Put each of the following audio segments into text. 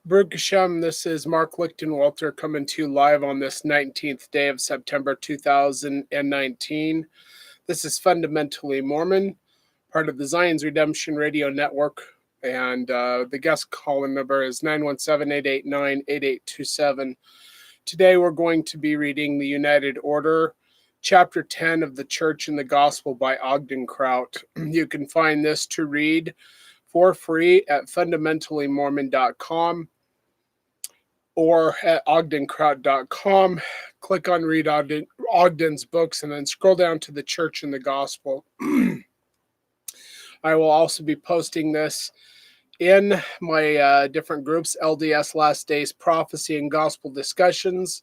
Baruch Hashem, this is Mark Lichtenwalter coming to you live on this 19th day of September 2019. This is Fundamentally Mormon, part of the Zion's Redemption Radio Network, and the guest call-in number is 917-889-8827. Today we're going to be reading the United Order, Chapter 10 of the Church and the Gospel by Ogden Kraut. You can find this to read for free at fundamentallyMormon.com or at ogdenkraut.com. Click on Read Ogden's books and then scroll down to the Church and the Gospel. I will also be posting this in my different groups: LDS Last Days Prophecy and Gospel Discussions,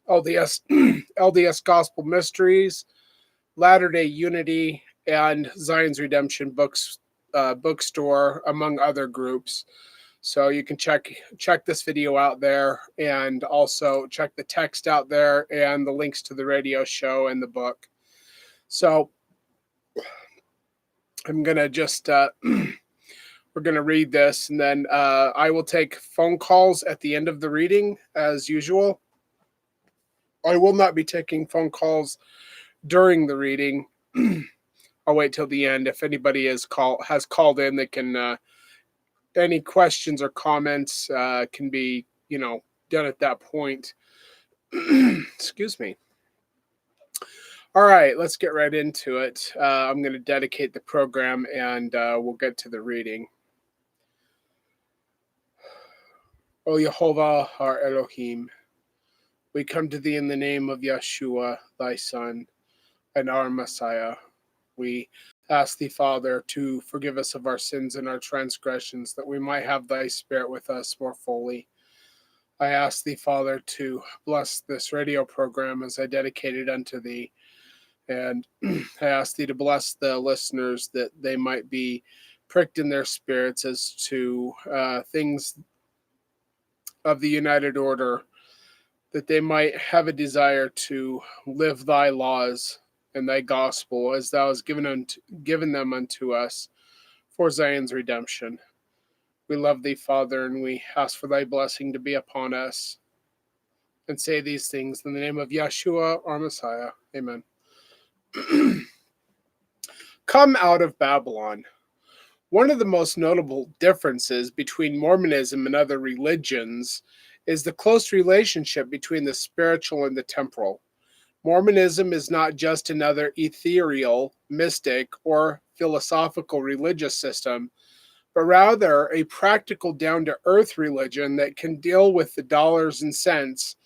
LDS Gospel Mysteries, Latter-day Unity, and Zion's Redemption Bookstore, among other groups. So you can check this video out there, and also check the text out there and the links to the radio show and the book. So I'm gonna just we're gonna read this, and then I will take phone calls at the end of the reading as usual. I will not be taking phone calls during the reading. I'll wait till the end. If anybody has called in, they can any questions or comments can be done at that point. Excuse me. All right, let's get right into it. I'm going to dedicate the program, and we'll get to the reading. O Yehovah, our Elohim, we come to thee in the name of Yeshua, thy Son, and our Messiah. We ask thee, Father, to forgive us of our sins and our transgressions, that we might have thy Spirit with us more fully. I ask thee, Father, to bless this radio program as I dedicate it unto thee. And I ask thee to bless the listeners, that they might be pricked in their spirits as to things of the United Order, that they might have a desire to live thy laws and thy gospel as thou hast given them unto us for Zion's redemption. We love thee, Father, and we ask for thy blessing to be upon us, and say these things in the name of Yeshua, our Messiah. Amen. Come out of Babylon. One of the most notable differences between Mormonism and other religions is the close relationship between the spiritual and the temporal. Mormonism is not just another ethereal, mystic, or philosophical religious system, but rather a practical, down-to-earth religion that can deal with the dollars and cents,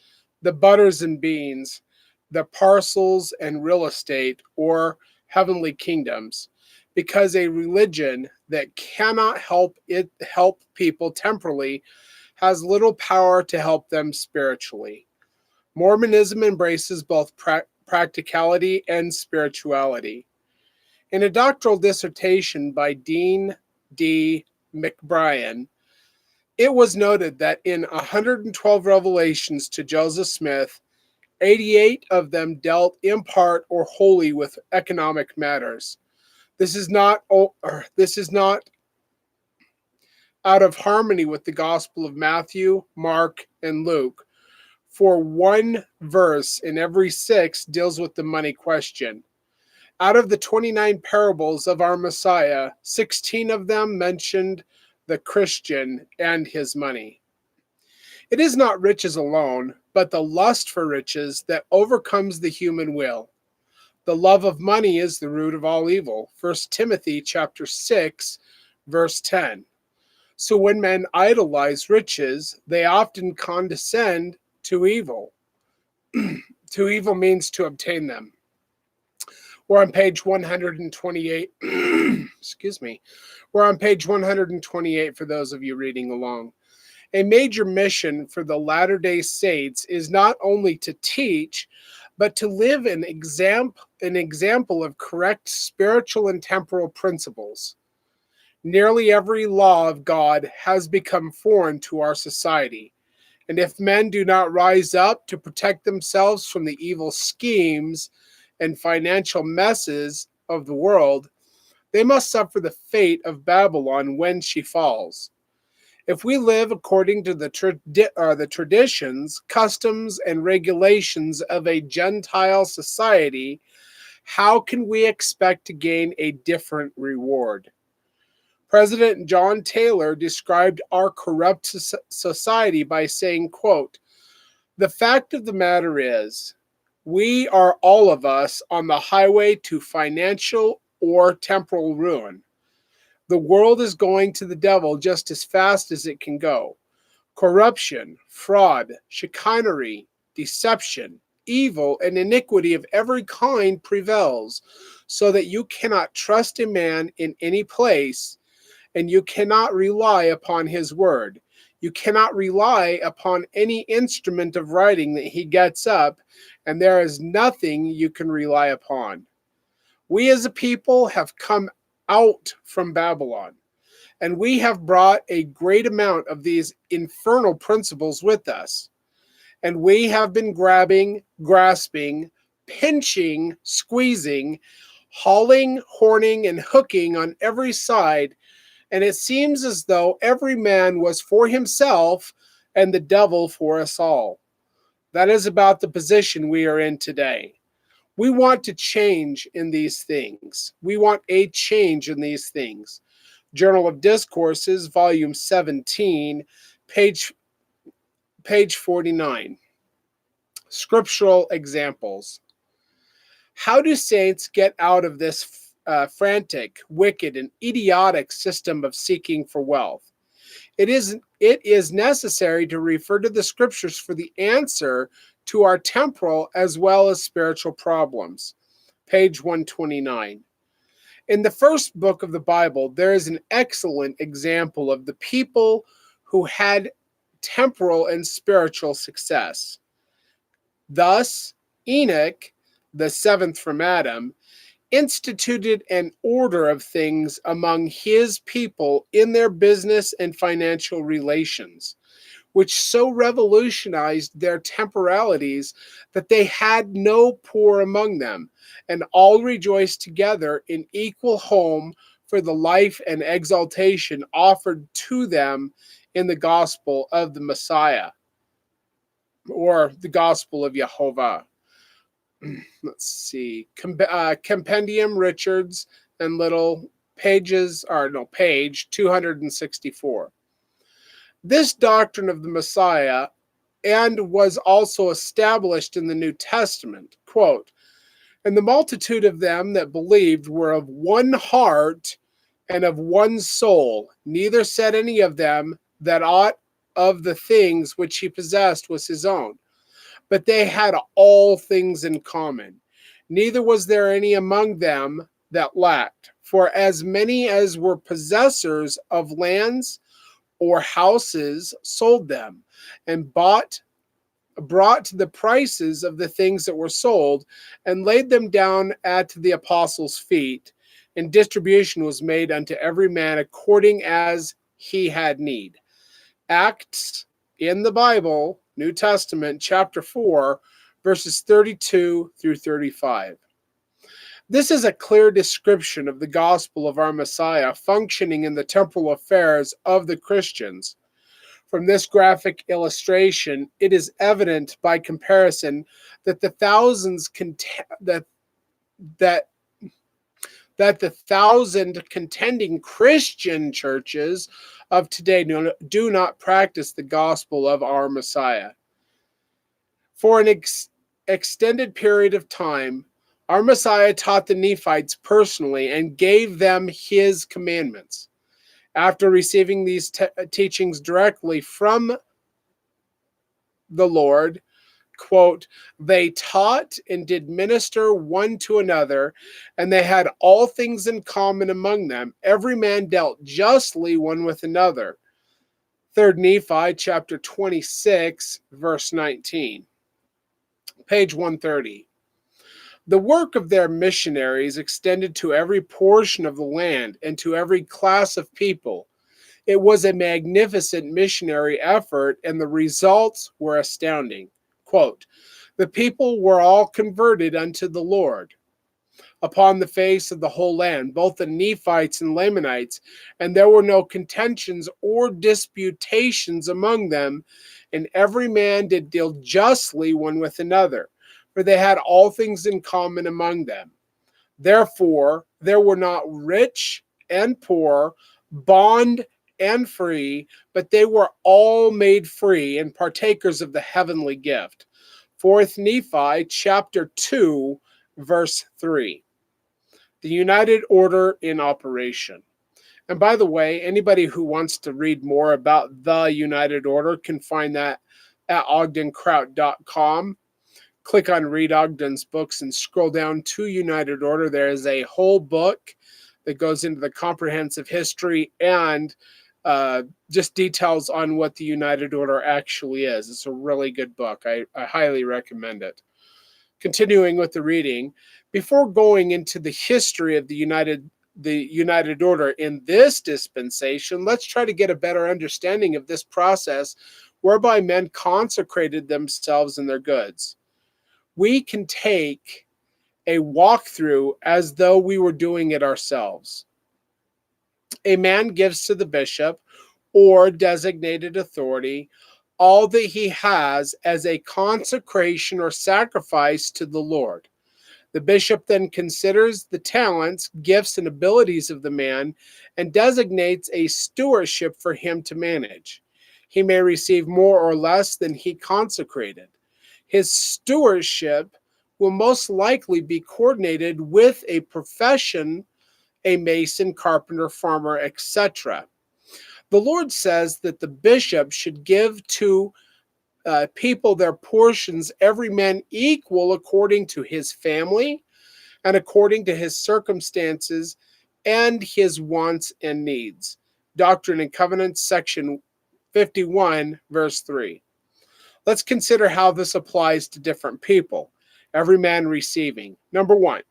the butters and beans, the parcels and real estate, or heavenly kingdoms, because a religion that cannot help people temporally has little power to help them spiritually. Mormonism embraces both practicality and spirituality. In a doctoral dissertation by Dean D. McBrien, it was noted that in 112 revelations to Joseph Smith, 88 of them dealt in part or wholly with economic matters. This is not out of harmony with the Gospel of Matthew, Mark, and Luke, for one verse in every 6 deals with the money question. Out of the 29 parables of our Messiah, 16 of them mentioned the Christian and his money. It is not riches alone, but the lust for riches that overcomes the human will. The love of money is the root of all evil. 1 Timothy chapter 6, verse 10. So when men idolize riches, they often condescend to evil. To evil means to obtain them. We're on page 128. Excuse me. We're on page 128 for those of you reading along. A major mission for the Latter-day Saints is not only to teach, but to live an example of correct spiritual and temporal principles. Nearly every law of God has become foreign to our society. And if men do not rise up to protect themselves from the evil schemes and financial messes of the world, they must suffer the fate of Babylon when she falls. If we live according to the traditions, customs, and regulations of a Gentile society, how can we expect to gain a different reward? President John Taylor described our corrupt society by saying, quote, "The fact of the matter is, we are all of us on the highway to financial or temporal ruin. The world is going to the devil just as fast as it can go. Corruption, fraud, chicanery, deception, evil, and iniquity of every kind prevails, so that you cannot trust a man in any place, and you cannot rely upon his word. You cannot rely upon any instrument of writing that he gets up, and there is nothing you can rely upon. We as a people have come out from Babylon, and we have brought a great amount of these infernal principles with us. And we have been grabbing, grasping, pinching, squeezing, hauling, horning, and hooking on every side. And it seems as though every man was for himself and the devil for us all. That is about the position we are in today. We want to change in these things. We want a change in these things. Journal of Discourses, volume 17, page 49. Scriptural examples. How do saints get out of this frantic, wicked, and idiotic system of seeking for wealth? It is necessary to refer to the scriptures for the answer to our temporal as well as spiritual problems. Page 129. In the first book of the Bible, there is an excellent example of the people who had temporal and spiritual success. Thus, Enoch, the seventh from Adam, instituted an order of things among his people in their business and financial relations, which so revolutionized their temporalities that they had no poor among them, and all rejoiced together in equal home for the life and exaltation offered to them in the gospel of the Messiah, or the gospel of Jehovah. Let's see, Compendium Richards and Little, page 264. This doctrine of the Messiah and was also established in the New Testament. Quote, "And the multitude of them that believed were of one heart and of one soul. Neither said any of them that aught of the things which he possessed was his own, but they had all things in common. Neither was there any among them that lacked. For as many as were possessors of lands or houses sold them, and brought the prices of the things that were sold, and laid them down at the apostles' feet, and distribution was made unto every man according as he had need." Acts in the Bible, New Testament, chapter 4, verses 32 through 35. This is a clear description of the gospel of our Messiah functioning in the temporal affairs of the Christians. From this graphic illustration, it is evident by comparison that the thousand contending Christian churches of today do not practice the gospel of our Messiah. For an extended period of time, our Messiah taught the Nephites personally and gave them his commandments. After receiving these teachings directly from the Lord, quote, "They taught and did minister one to another, and they had all things in common among them. Every man dealt justly one with another." 3 Nephi chapter 26, verse 19. Page 130. The work of their missionaries extended to every portion of the land and to every class of people. It was a magnificent missionary effort, and the results were astounding. Quote, "The people were all converted unto the Lord. upon the face of the whole land, both the Nephites and Lamanites, and there were no contentions or disputations among them, and every man did deal justly one with another, for they had all things in common among them. Therefore, there were not rich and poor, bond and free, but they were all made free and partakers of the heavenly gift. 4th Nephi chapter 2, verse 3. The United Order in operation. And by the way, anybody who wants to read more about the United Order can find that at ogdenkraut.com. Click on Read Ogden's books and scroll down to United Order. There is a whole book that goes into the comprehensive history and just details on what the United Order actually is. It's a really good book. I highly recommend it. Continuing with the reading, before going into the history of the United Order in this dispensation, let's try to get a better understanding of this process whereby men consecrated themselves and their goods. We can take a walkthrough as though we were doing it ourselves. A man gives to the bishop or designated authority all that he has as a consecration or sacrifice to the Lord. The bishop then considers the talents, gifts, and abilities of the man and designates a stewardship for him to manage. He may receive more or less than he consecrated. His stewardship will most likely be coordinated with a profession, a mason, carpenter, farmer, etc. The Lord says that the bishop should give to people their portions, every man equal according to his family and according to his circumstances and his wants and needs. Doctrine and Covenants, section 51, verse 3. Let's consider how this applies to different people. Every man receiving. Number 1,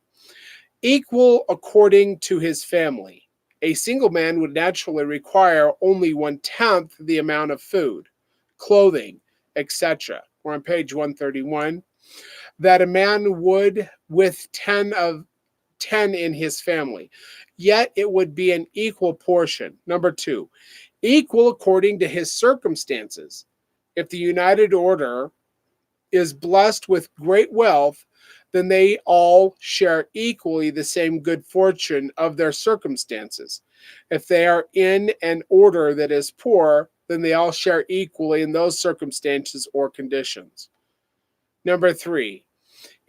equal according to his family. A single man would naturally require only 1/10 the amount of food, clothing, etc. We're on page 131. That a man would with 10 in his family. Yet it would be an equal portion. Number 2, equal according to his circumstances. If the United Order is blessed with great wealth, then they all share equally the same good fortune of their circumstances. If they are in an order that is poor, then they all share equally in those circumstances or conditions. Number 3,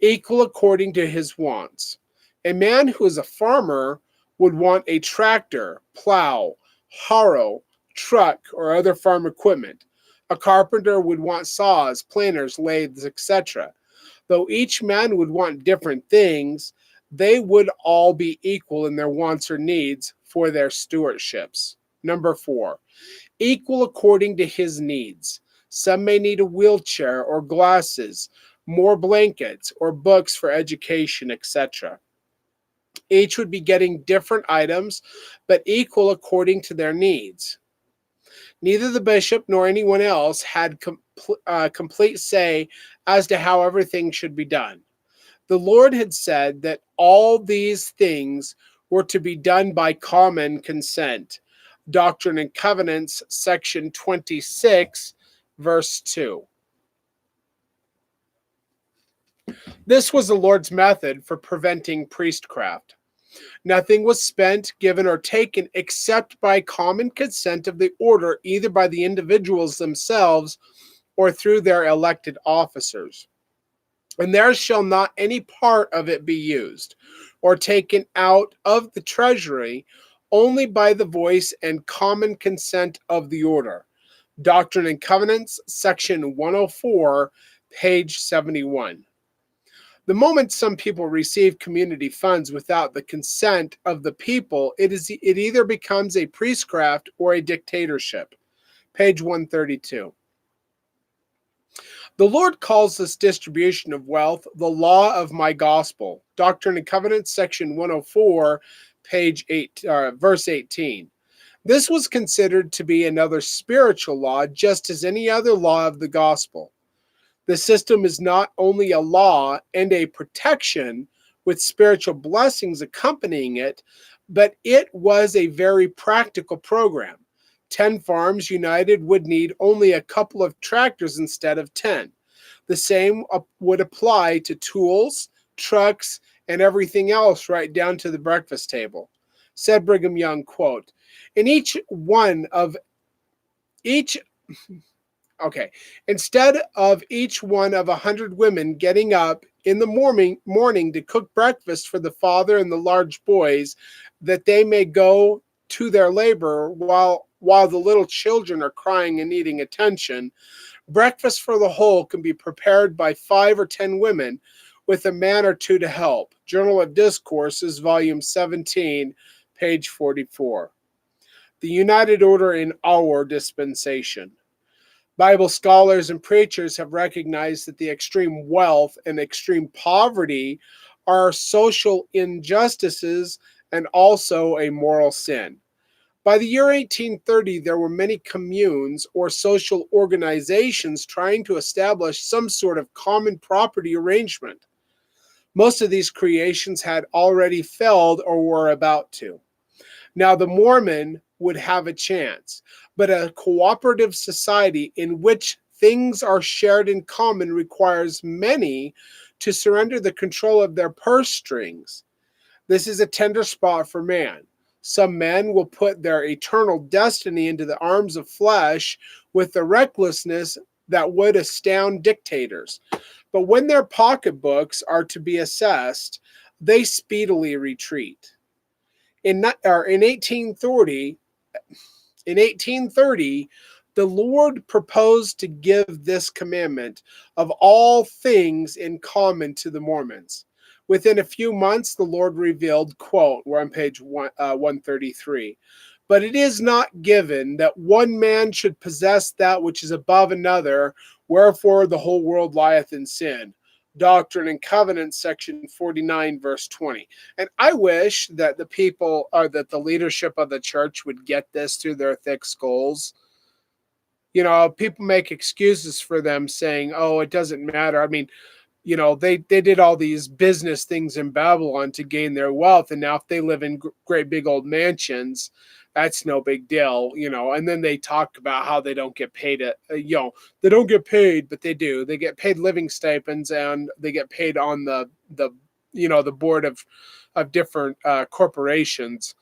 equal according to his wants. A man who is a farmer would want a tractor, plow, harrow, truck, or other farm equipment. A carpenter would want saws, planters, lathes, etc. Though each man would want different things, they would all be equal in their wants or needs for their stewardships. Number 4, equal according to his needs. Some may need a wheelchair or glasses, more blankets or books for education, etc. Each would be getting different items, but equal according to their needs. Neither the bishop nor anyone else had complete say as to how everything should be done. The Lord had said that all these things were to be done by common consent. Doctrine and Covenants, section 26, verse 2. This was the Lord's method for preventing priestcraft. Nothing was spent, given, or taken except by common consent of the order, either by the individuals themselves or through their elected officers. And there shall not any part of it be used or taken out of the treasury, only by the voice and common consent of the order. Doctrine and Covenants, section 104, page 71. The moment some people receive community funds without the consent of the people, it either becomes a priestcraft or a dictatorship. Page 132. The Lord calls this distribution of wealth the law of my gospel. Doctrine and Covenants, section 104, page 8, verse 18. This was considered to be another spiritual law, just as any other law of the gospel. The system is not only a law and a protection with spiritual blessings accompanying it, but it was a very practical program. 10 farms united would need only a couple of tractors instead of 10. The same would apply to tools, trucks, and everything else right down to the breakfast table. Said Brigham Young, quote, in each one of each okay, instead of each one of 100 women getting up in the morning to cook breakfast for the father and the large boys, that they may go to their labor while the little children are crying and needing attention, breakfast for the whole can be prepared by 5 or 10 women with a man or two to help. Journal of Discourses, volume 17, page 44. The United Order in our dispensation. Bible scholars and preachers have recognized that the extreme wealth and extreme poverty are social injustices and also a moral sin. By the year 1830, there were many communes or social organizations trying to establish some sort of common property arrangement. Most of these creations had already failed or were about to. Now, the Mormon would have a chance, but a cooperative society in which things are shared in common requires many to surrender the control of their purse strings. This is a tender spot for man. Some men will put their eternal destiny into the arms of flesh with the recklessness that would astound dictators. But when their pocketbooks are to be assessed, they speedily retreat. In 1830, the Lord proposed to give this commandment of all things in common to the Mormons. Within a few months, the Lord revealed, quote, we're on page 133, but it is not given that one man should possess that which is above another, wherefore the whole world lieth in sin. Doctrine and Covenants, section 49, verse 20. And I wish that the people, or that the leadership of the church would get this through their thick skulls. You know, people make excuses for them saying, oh, it doesn't matter. I mean, you know, they did all these business things in Babylon to gain their wealth. And now if they live in great big old mansions, that's no big deal, you know. And then they talk about how they don't get paid, they don't get paid, but they do. They get paid living stipends, and they get paid on the board of different corporations,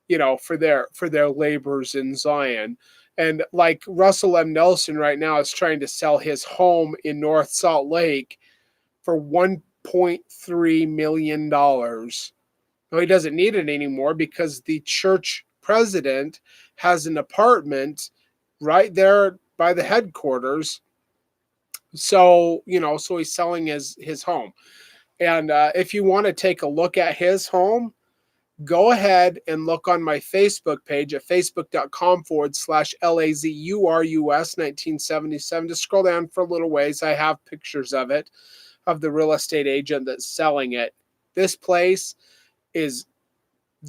you know, for their labors in Zion. And like Russell M. Nelson right now is trying to sell his home in North Salt Lake for $1.3 million. No, he doesn't need it anymore because the church president has an apartment right there by the headquarters. So, you know, so he's selling his home. And if you want to take a look at his home, go ahead and look on my Facebook page at facebook.com/LAZURUS 1977. Just scroll down for a little ways. I have pictures of it, of the real estate agent that's selling it. This place is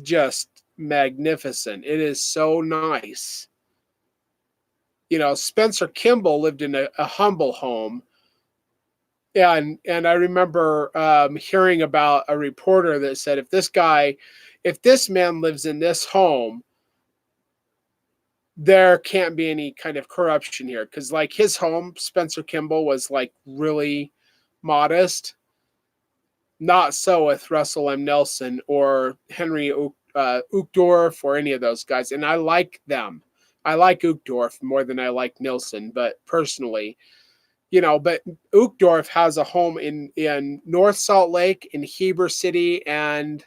just magnificent. It is so nice. You know, Spencer Kimball lived in a humble home. And I remember hearing about a reporter that said, if this man lives in this home, there can't be any kind of corruption here. Because like his home, Spencer Kimball, was like really modest. Not so with Russell M. Nelson or Henry Uchtdorf or any of those guys. And I like them. I like Uchtdorf more than I like Nelson, but personally, you know, but Uchtdorf has a home in North Salt Lake, in Heber City, and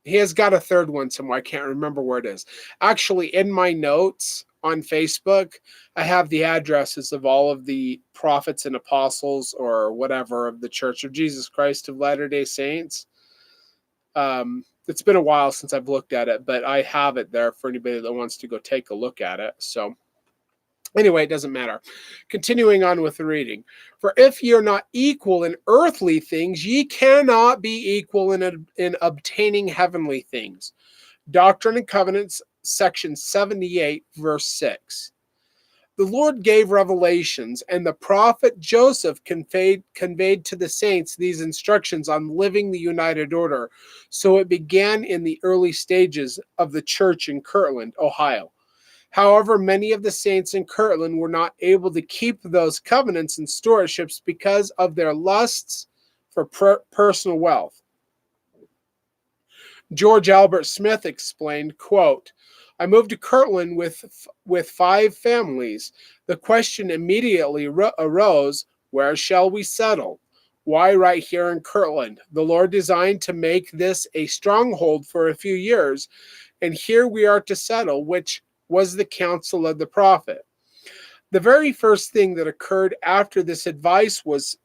he has got a third one somewhere. I can't remember where it is. Actually, in my notes on Facebook, I have the addresses of all of the prophets and apostles or whatever of the Church of Jesus Christ of Latter-day Saints. It's been a while since I've looked at it, but I have it there for anybody that wants to go take a look at it. So anyway, it doesn't matter. Continuing on with the reading. For if ye are not equal in earthly things, ye cannot be equal in obtaining heavenly things. Doctrine and Covenants, section 78, verse 6. The Lord gave revelations, and the prophet Joseph conveyed to the saints these instructions on living the united order. So it began in the early stages of the church in Kirtland, Ohio. However, many of the saints in Kirtland were not able to keep those covenants and stewardships because of their lusts for personal wealth. George Albert Smith explained, quote, I moved to Kirtland with 5 families. The question immediately arose, where shall we settle? Why right here in Kirtland? The Lord designed to make this a stronghold for a few years, and here we are to settle, which was the counsel of the prophet. The very first thing that occurred after this advice was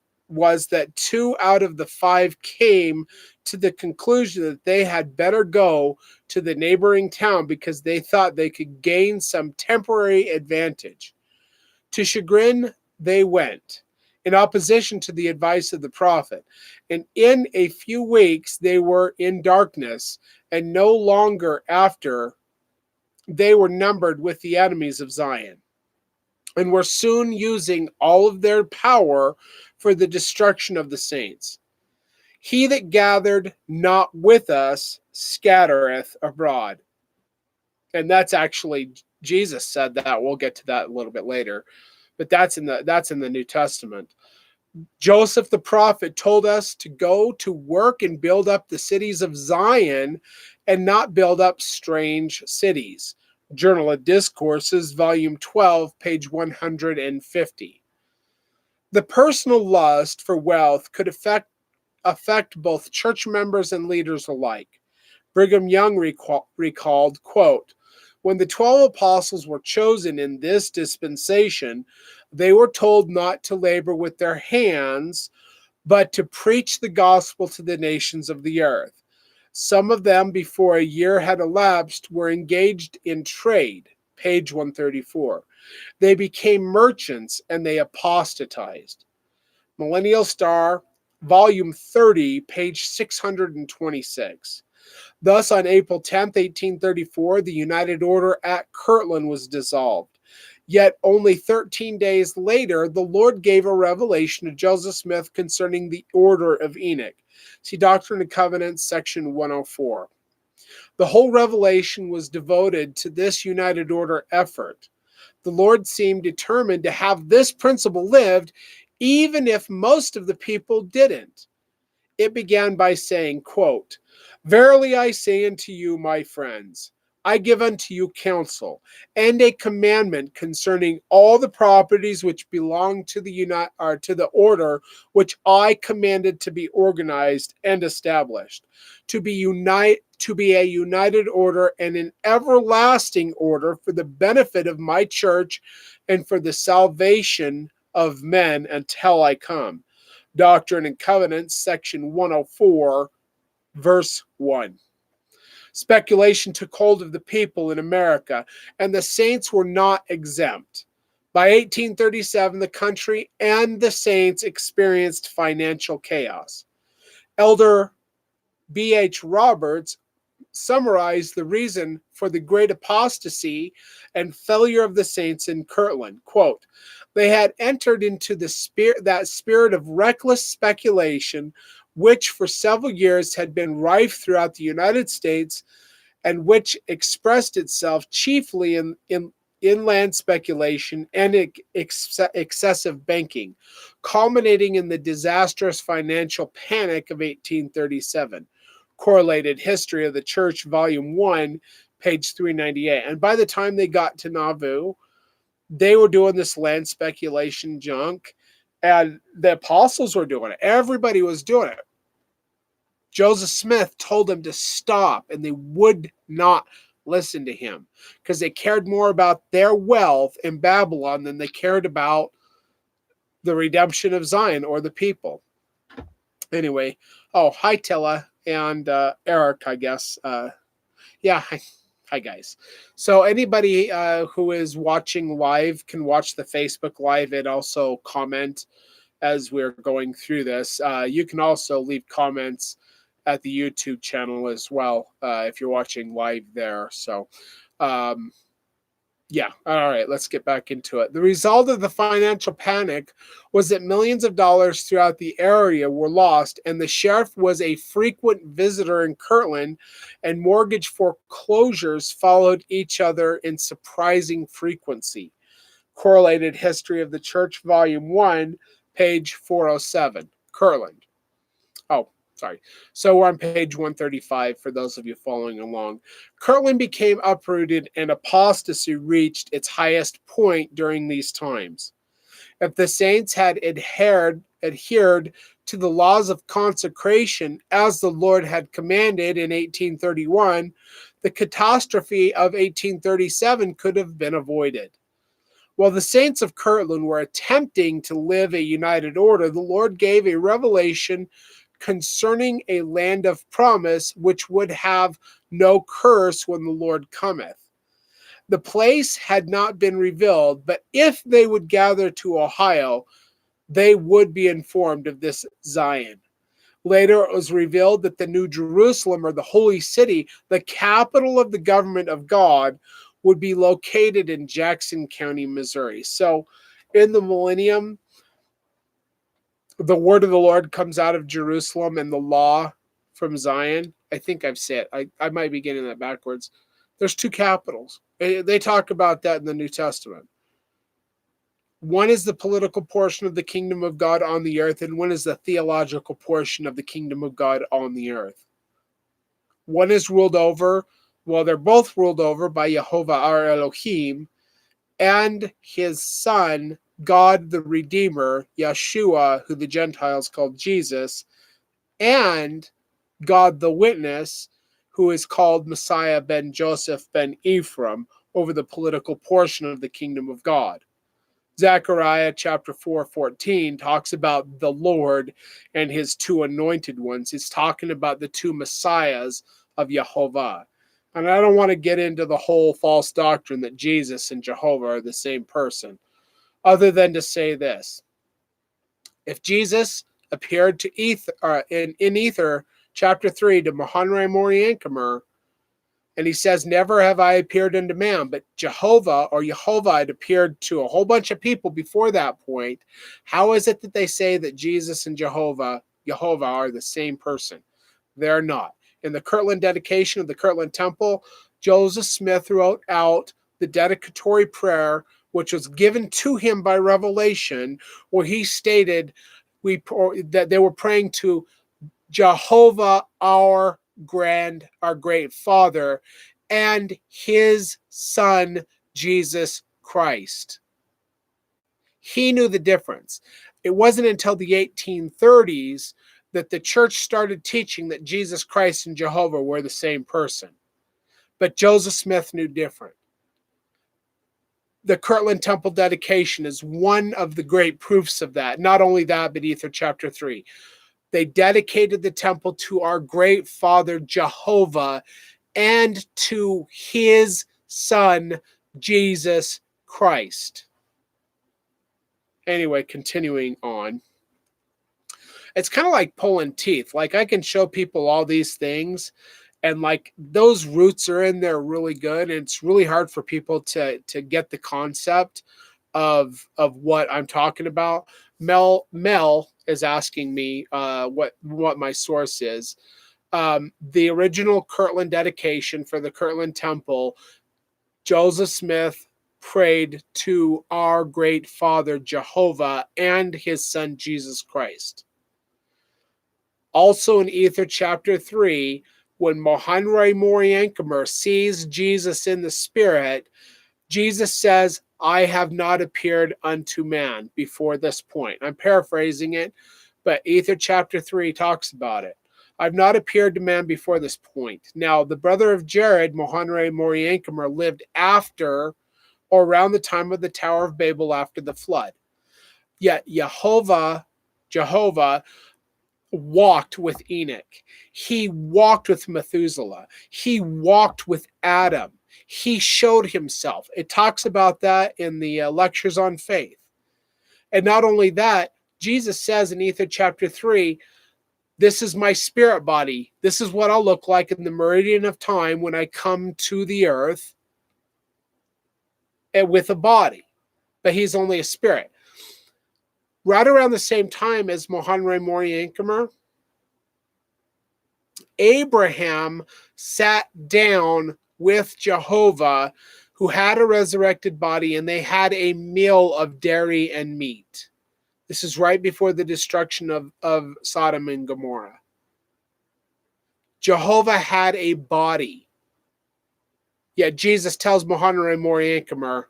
that 2 out of the 5 came to the conclusion that they had better go to the neighboring town because they thought they could gain some temporary advantage. To Chagrin, they went, in opposition to the advice of the prophet. And in a few weeks, they were in darkness, and no longer after they were numbered with the enemies of Zion, and were soon using all of their power for the destruction of the saints. He that gathered not with us scattereth abroad. And that's actually, Jesus said that. We'll get to that a little bit later. But that's in the New Testament. Joseph the prophet told us to go to work and build up the cities of Zion and not build up strange cities. Journal of Discourses, Volume 12, page 150. The personal lust for wealth could affect both church members and leaders alike. Brigham Young recalled, quote, when the 12 apostles were chosen in this dispensation, they were told not to labor with their hands, but to preach the gospel to the nations of the earth. Some of them, before a year had elapsed, were engaged in trade, page 134. They became merchants and they apostatized. Millennial Star, volume 30, page 626. Thus, on April 10th, 1834, the United Order at Kirtland was dissolved. Yet only 13 days later, the Lord gave a revelation to Joseph Smith concerning the Order of Enoch. See Doctrine and Covenants, section 104. The whole revelation was devoted to this United Order effort. The Lord seemed determined to have this principle lived, even if most of the people didn't. It began by saying, quote, verily I say unto you, my friends, I give unto you counsel and a commandment concerning all the properties which belong to the order which I commanded to be organized and established, to be a united order and an everlasting order for the benefit of my church and for the salvation of men until I come. Doctrine and Covenants, section 104, verse 1. Speculation took hold of the people in America, and the saints were not exempt. By 1837, the country and the saints experienced financial chaos. Elder B.H. Roberts summarized the reason for the great apostasy and failure of the saints in Kirtland. Quote, they had entered into that spirit of reckless speculation which for several years had been rife throughout the United States and which expressed itself chiefly in inland speculation and excessive banking, culminating in the disastrous financial panic of 1837. Correlated History of the Church, Volume 1, page 398. And by the time they got to Nauvoo, they were doing this land speculation junk, and the apostles were doing it. Everybody was doing it. Joseph Smith told them to stop, and they would not listen to him because they cared more about their wealth in Babylon than they cared about the redemption of Zion or the people. Anyway, hi Tella and Eric, I guess. Yeah, hi guys. So anybody who is watching live can watch the Facebook Live and also comment as we're going through this. You can also leave comments at the YouTube channel as well if you're watching live there. So Yeah, all right, let's get back into it. The result of the financial panic was that millions of dollars throughout the area were lost, and the sheriff was a frequent visitor in Kirtland, and mortgage foreclosures followed each other in surprising frequency. Correlated History of the Church, Volume 1, page 407, Kirtland. Oh, sorry. So we're on page 135 for those of you following along. Kirtland became uprooted and apostasy reached its highest point during these times. If the saints had adhered to the laws of consecration as the Lord had commanded in 1831, the catastrophe of 1837 could have been avoided. While the saints of Kirtland were attempting to live a united order, the Lord gave a revelation concerning a land of promise which would have no curse when the Lord cometh. The place had not been revealed, but if they would gather to Ohio, they would be informed of this Zion. Later, it was revealed that the New Jerusalem, or the Holy City, the capital of the government of God, would be located in Jackson County, Missouri. So, in the millennium, the word of the Lord comes out of Jerusalem and the law from Zion. I think I've said, I might be getting that backwards. There's two capitals. They talk about that in the New Testament. One is the political portion of the kingdom of God on the earth, and one is the theological portion of the kingdom of God on the earth. One is ruled over, well, they're both ruled over by Jehovah our Elohim and his son, God the Redeemer, Yeshua, who the Gentiles called Jesus, and God the Witness, who is called Messiah ben Joseph ben Ephraim, over the political portion of the kingdom of God. Zechariah chapter 4:14 talks about the Lord and his two anointed ones. He's talking about the two messiahs of Jehovah. And I don't want to get into the whole false doctrine that Jesus and Jehovah are the same person, other than to say this. If Jesus appeared to in Ether chapter 3 to Mahanre Moriankamer, and he says, never have I appeared unto man, but Jehovah had appeared to a whole bunch of people before that point. How is it that they say that Jesus and Jehovah are the same person? They're not. In the Kirtland dedication of the Kirtland Temple, Joseph Smith wrote out the dedicatory prayer, which was given to him by revelation, where he stated that they were praying to Jehovah, our great Father, and his Son, Jesus Christ. He knew the difference. It wasn't until the 1830s that the church started teaching that Jesus Christ and Jehovah were the same person. But Joseph Smith knew different. The Kirtland Temple dedication is one of the great proofs of that. Not only that, but Ether chapter 3. They dedicated the temple to our great Father Jehovah and to his Son, Jesus Christ. Anyway, continuing on. It's kind of like pulling teeth. Like, I can show people all these things, and like those roots are in there really good. And it's really hard for people to get the concept of what I'm talking about. Mel is asking me what my source is. The original Kirtland dedication for the Kirtland Temple, Joseph Smith prayed to our great Father Jehovah and his Son Jesus Christ. Also in Ether chapter 3, when Mohanrai Moriankamer sees Jesus in the Spirit, Jesus says, I have not appeared unto man before this point. I'm paraphrasing it, but Ether chapter 3 talks about it. I've not appeared to man before this point. Now, the brother of Jared, Mohanrai Moriankamer, lived after or around the time of the Tower of Babel after the flood. Yet Jehovah walked with Enoch. He walked with Methuselah. He walked with Adam. He showed himself. It talks about that in the lectures on faith. And not only that, Jesus says in Ether chapter 3, this is my spirit body. This is what I'll look like in the meridian of time when I come to the earth. with a body, but he's only a spirit. Right around the same time as Mohanre Moriankamer, Abraham sat down with Jehovah, who had a resurrected body, and they had a meal of dairy and meat. This is right before the destruction of Sodom and Gomorrah. Jehovah had a body. Yet Jesus tells Mohanre Moriankamer,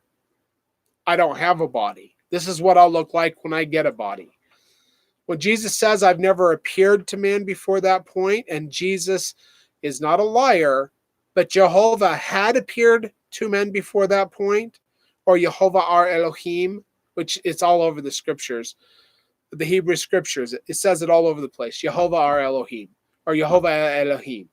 I don't have a body. This is what I'll look like when I get a body. When Jesus says, I've never appeared to man before that point, and Jesus is not a liar, but Jehovah had appeared to men before that point, or Jehovah our Elohim, which it's all over the scriptures, the Hebrew scriptures. It says it all over the place. Jehovah our Elohim, or Jehovah Elohim.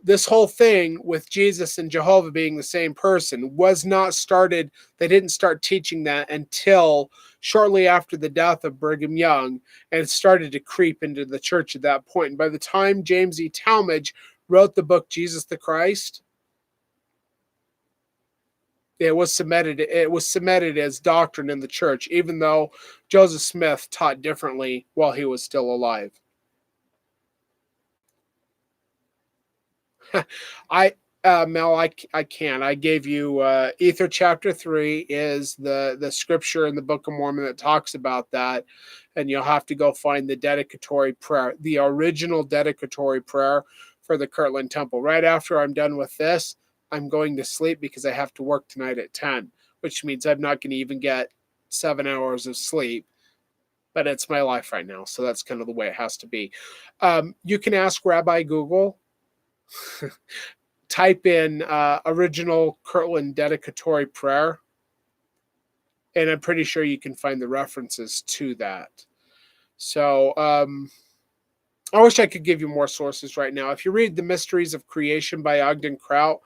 This whole thing with Jesus and Jehovah being the same person was not started. They didn't start teaching that until shortly after the death of Brigham Young, and it started to creep into the church at that point. And by the time James E. Talmage wrote the book Jesus the Christ, it was cemented as doctrine in the church, even though Joseph Smith taught differently while he was still alive. Mel, I can't. I gave you Ether chapter 3 is the scripture in the Book of Mormon that talks about that, and you'll have to go find the dedicatory prayer, the original dedicatory prayer for the Kirtland Temple. Right after I'm done with this, I'm going to sleep because I have to work tonight at 10, which means I'm not going to even get 7 hours of sleep. But it's my life right now, so that's kind of the way it has to be. You can ask Rabbi Google. Type in original Kirtland dedicatory prayer, and I'm pretty sure you can find the references to that. So I wish I could give you more sources right now. If you read The Mysteries of Creation by Ogden Kraut,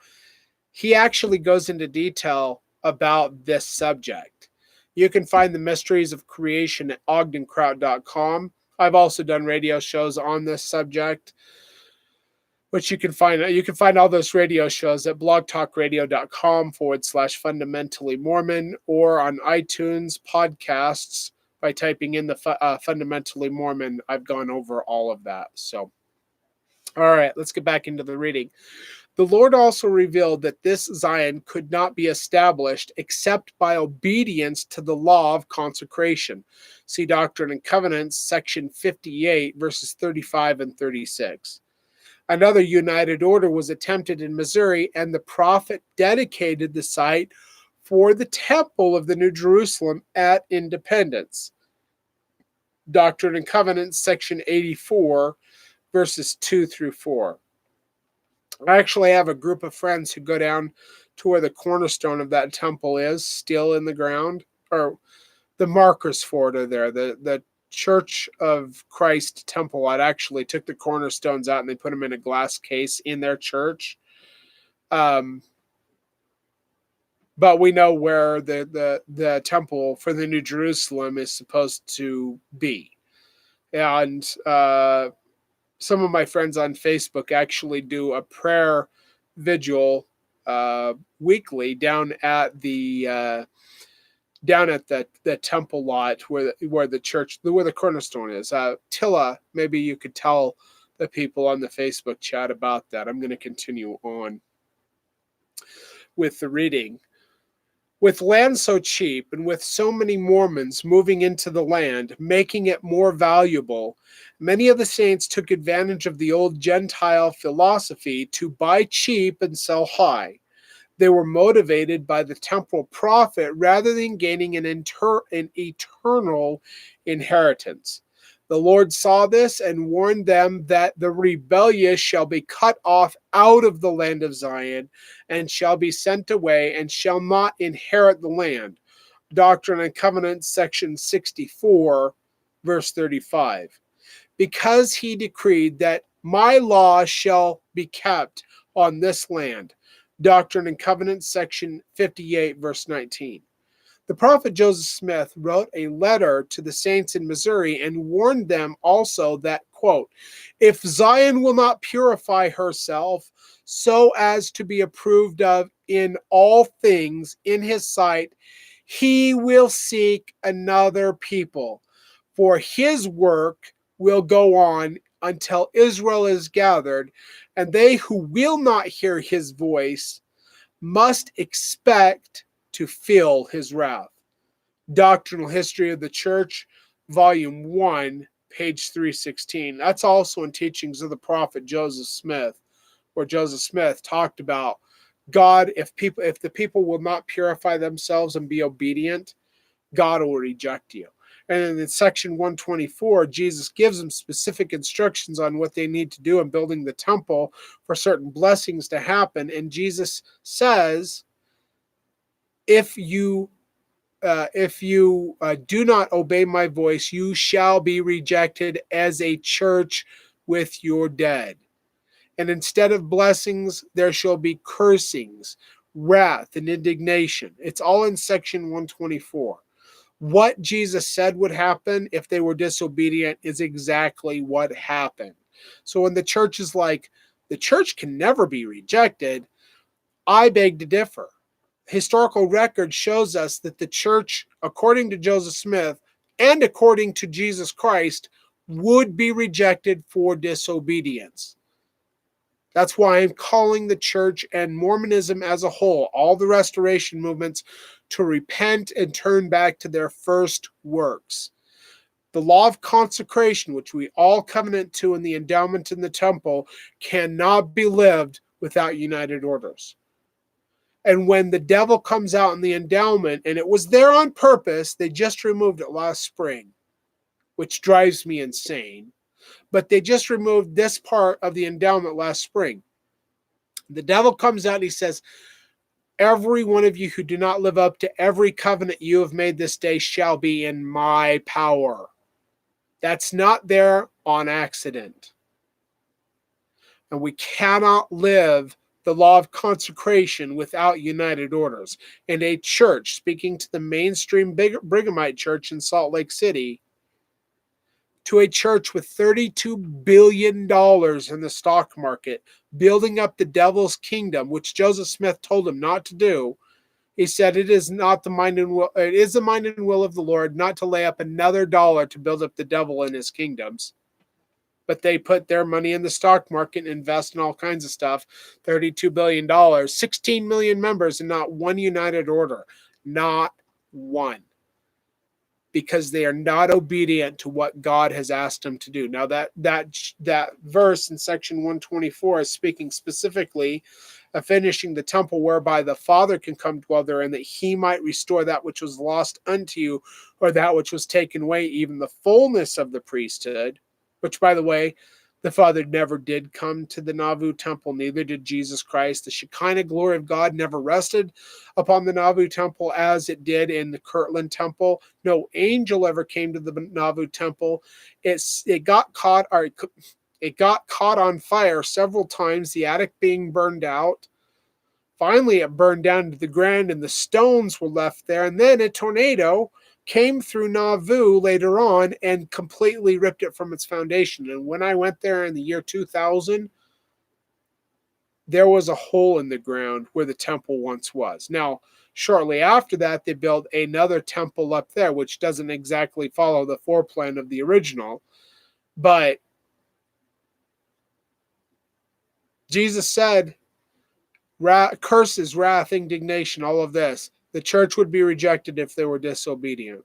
he actually goes into detail about this subject. You can find The Mysteries of Creation at ogdenkraut.com. I've also done radio shows on this subject, which you can find all those radio shows at blogtalkradio.com/fundamentally Mormon, or on iTunes podcasts by typing in the fundamentally Mormon. I've gone over all of that. So, all right, let's get back into the reading. The Lord also revealed that this Zion could not be established except by obedience to the law of consecration. See Doctrine and Covenants, section 58, verses 35 and 36. Another united order was attempted in Missouri, and the prophet dedicated the site for the Temple of the New Jerusalem at Independence. Doctrine and Covenants, section 84, verses 2 through 4. I actually have a group of friends who go down to where the cornerstone of that temple is, still in the ground, or the markers for it are there. The Church of Christ Temple lot actually took the cornerstones out and they put them in a glass case in their church. But we know where the temple for the New Jerusalem is supposed to be. And some of my friends on Facebook actually do a prayer vigil weekly down at the temple lot where the church, where the cornerstone is. Tilla, maybe you could tell the people on the Facebook chat about that. I'm going to continue on with the reading. With land so cheap and with so many Mormons moving into the land, making it more valuable, many of the saints took advantage of the old Gentile philosophy to buy cheap and sell high. They were motivated by the temporal profit rather than gaining an eternal inheritance. The Lord saw this and warned them that the rebellious shall be cut off out of the land of Zion and shall be sent away and shall not inherit the land. Doctrine and Covenants, section 64, verse 35. Because he decreed that my law shall be kept on this land. Doctrine and Covenants, section 58, verse 19. The prophet Joseph Smith wrote a letter to the saints in Missouri and warned them also that, quote, if Zion will not purify herself so as to be approved of in all things in his sight, he will seek another people, for his work will go on until Israel is gathered, and they who will not hear his voice must expect to feel his wrath. Doctrinal History of the Church, Volume 1, page 316. That's also in Teachings of the Prophet Joseph Smith, where Joseph Smith talked about God, if the people will not purify themselves and be obedient, God will reject you. And in section 124, Jesus gives them specific instructions on what they need to do in building the temple for certain blessings to happen. And Jesus says, if you do not obey my voice, you shall be rejected as a church with your dead. And instead of blessings, there shall be cursings, wrath, and indignation. It's all in section 124. What Jesus said would happen if they were disobedient is exactly what happened. So when the church is like, the church can never be rejected, I beg to differ. Historical record shows us that the church, according to Joseph Smith and according to Jesus Christ, would be rejected for disobedience. That's why I'm calling the church and Mormonism as a whole, all the restoration movements, to repent and turn back to their first works. The law of consecration, which we all covenant to in the endowment in the temple, cannot be lived without united orders. And when the devil comes out in the endowment, and it was there on purpose, they just removed it last spring, which drives me insane. But they just removed this part of the endowment last spring. The devil comes out and he says, every one of you who do not live up to every covenant you have made this day shall be in my power. That's not there on accident. And we cannot live the law of consecration without united orders. And a church, speaking to the mainstream Brighamite church in Salt Lake City, to a church with $32 billion in the stock market, building up the devil's kingdom, which Joseph Smith told him not to do. He said, it is not the mind and will, it is the mind and will of the Lord not to lay up another dollar to build up the devil in his kingdoms. But they put their money in the stock market and invest in all kinds of stuff. $32 billion, 16 million members, and not one united order. Not one. Because they are not obedient to what God has asked them to do. Now that verse in section 124 is speaking specifically of finishing the temple whereby the Father can come dwell therein, that he might restore that which was lost unto you, or that which was taken away, even the fullness of the priesthood, which, by the way, the Father never did come to the Nauvoo temple, neither did Jesus Christ. The Shekinah glory of God never rested upon the Nauvoo temple as it did in the Kirtland temple. No angel ever came to the Nauvoo temple. It got caught on fire several times, the attic being burned out. Finally, it burned down to the ground and the stones were left there. And then a tornado came through Nauvoo later on and completely ripped it from its foundation. And when I went there in the year 2000, there was a hole in the ground where the temple once was. Now, shortly after that, they built another temple up there, which doesn't exactly follow the foreplan of the original. But Jesus said, curses, wrath, indignation, all of this. The church would be rejected if they were disobedient.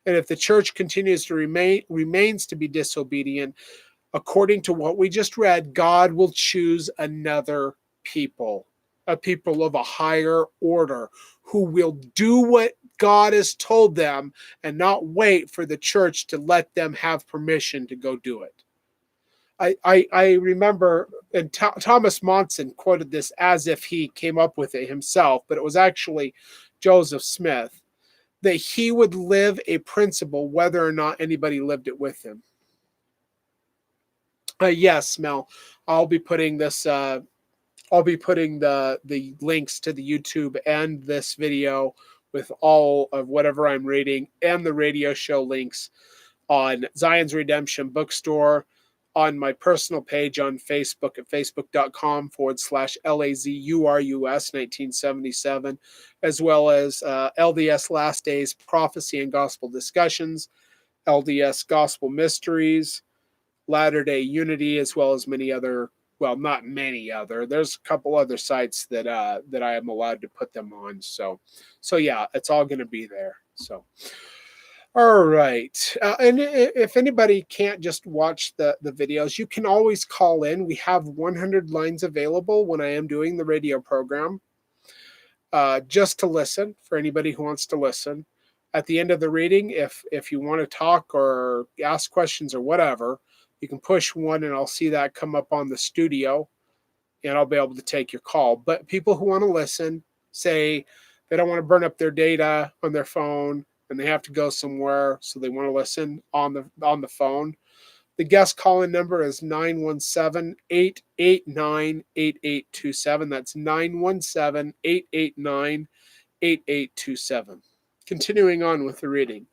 And if the church continues to remains to be disobedient, according to what we just read, God will choose another people, a people of a higher order who will do what God has told them and not wait for the church to let them have permission to go do it. I remember, and Thomas Monson quoted this as if he came up with it himself, but it was actually Joseph Smith, that he would live a principle whether or not anybody lived it with him. Yes, Mel, I'll be putting this. I'll be putting the links to the YouTube and this video with all of whatever I'm reading and the radio show links on Zion's Redemption Bookstore, on my personal page on Facebook at facebook.com/LAZURUS 1977, as well as LDS Last Days Prophecy and Gospel Discussions, LDS Gospel Mysteries, Latter-day Unity, as well as many other, well, not many other. There's a couple other sites that that I am allowed to put them on. So yeah, it's all going to be there. So. All right. And if anybody can't just watch the videos, you can always call in. We have 100 lines available when I am doing the radio program, just to listen for anybody who wants to listen. At the end of the reading, if you want to talk or ask questions or whatever, you can push one and I'll see that come up on the studio and I'll be able to take your call. But people who want to listen, say they don't want to burn up their data on their phone and they have to go somewhere, so they want to listen on the phone. The guest call-in number is 917-889-8827. That's 917-889-8827. Continuing on with the reading.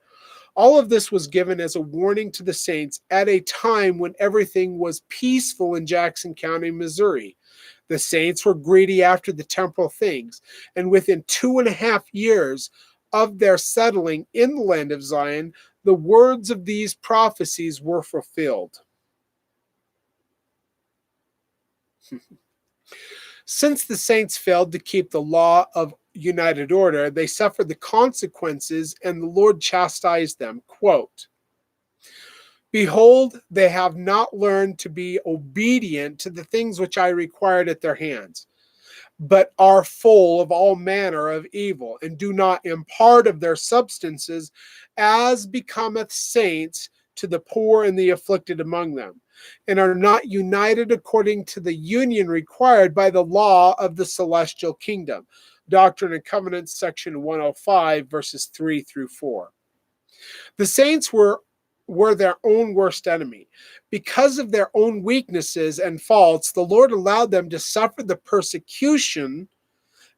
All of this was given as a warning to the saints at a time when everything was peaceful in Jackson County, Missouri. The saints were greedy after the temporal things, and within 2.5 years of their settling in the land of Zion, the words of these prophecies were fulfilled. Since the saints failed to keep the law of united order, they suffered the consequences, and the Lord chastised them. Quote, "Behold, they have not learned to be obedient to the things which I required at their hands, but are full of all manner of evil, and do not impart of their substances as becometh saints to the poor and the afflicted among them, and are not united according to the union required by the law of the celestial kingdom." Doctrine and Covenants, section 105, verses 3 through 4. The saints were their own worst enemy. Because of their own weaknesses and faults, the Lord allowed them to suffer the persecution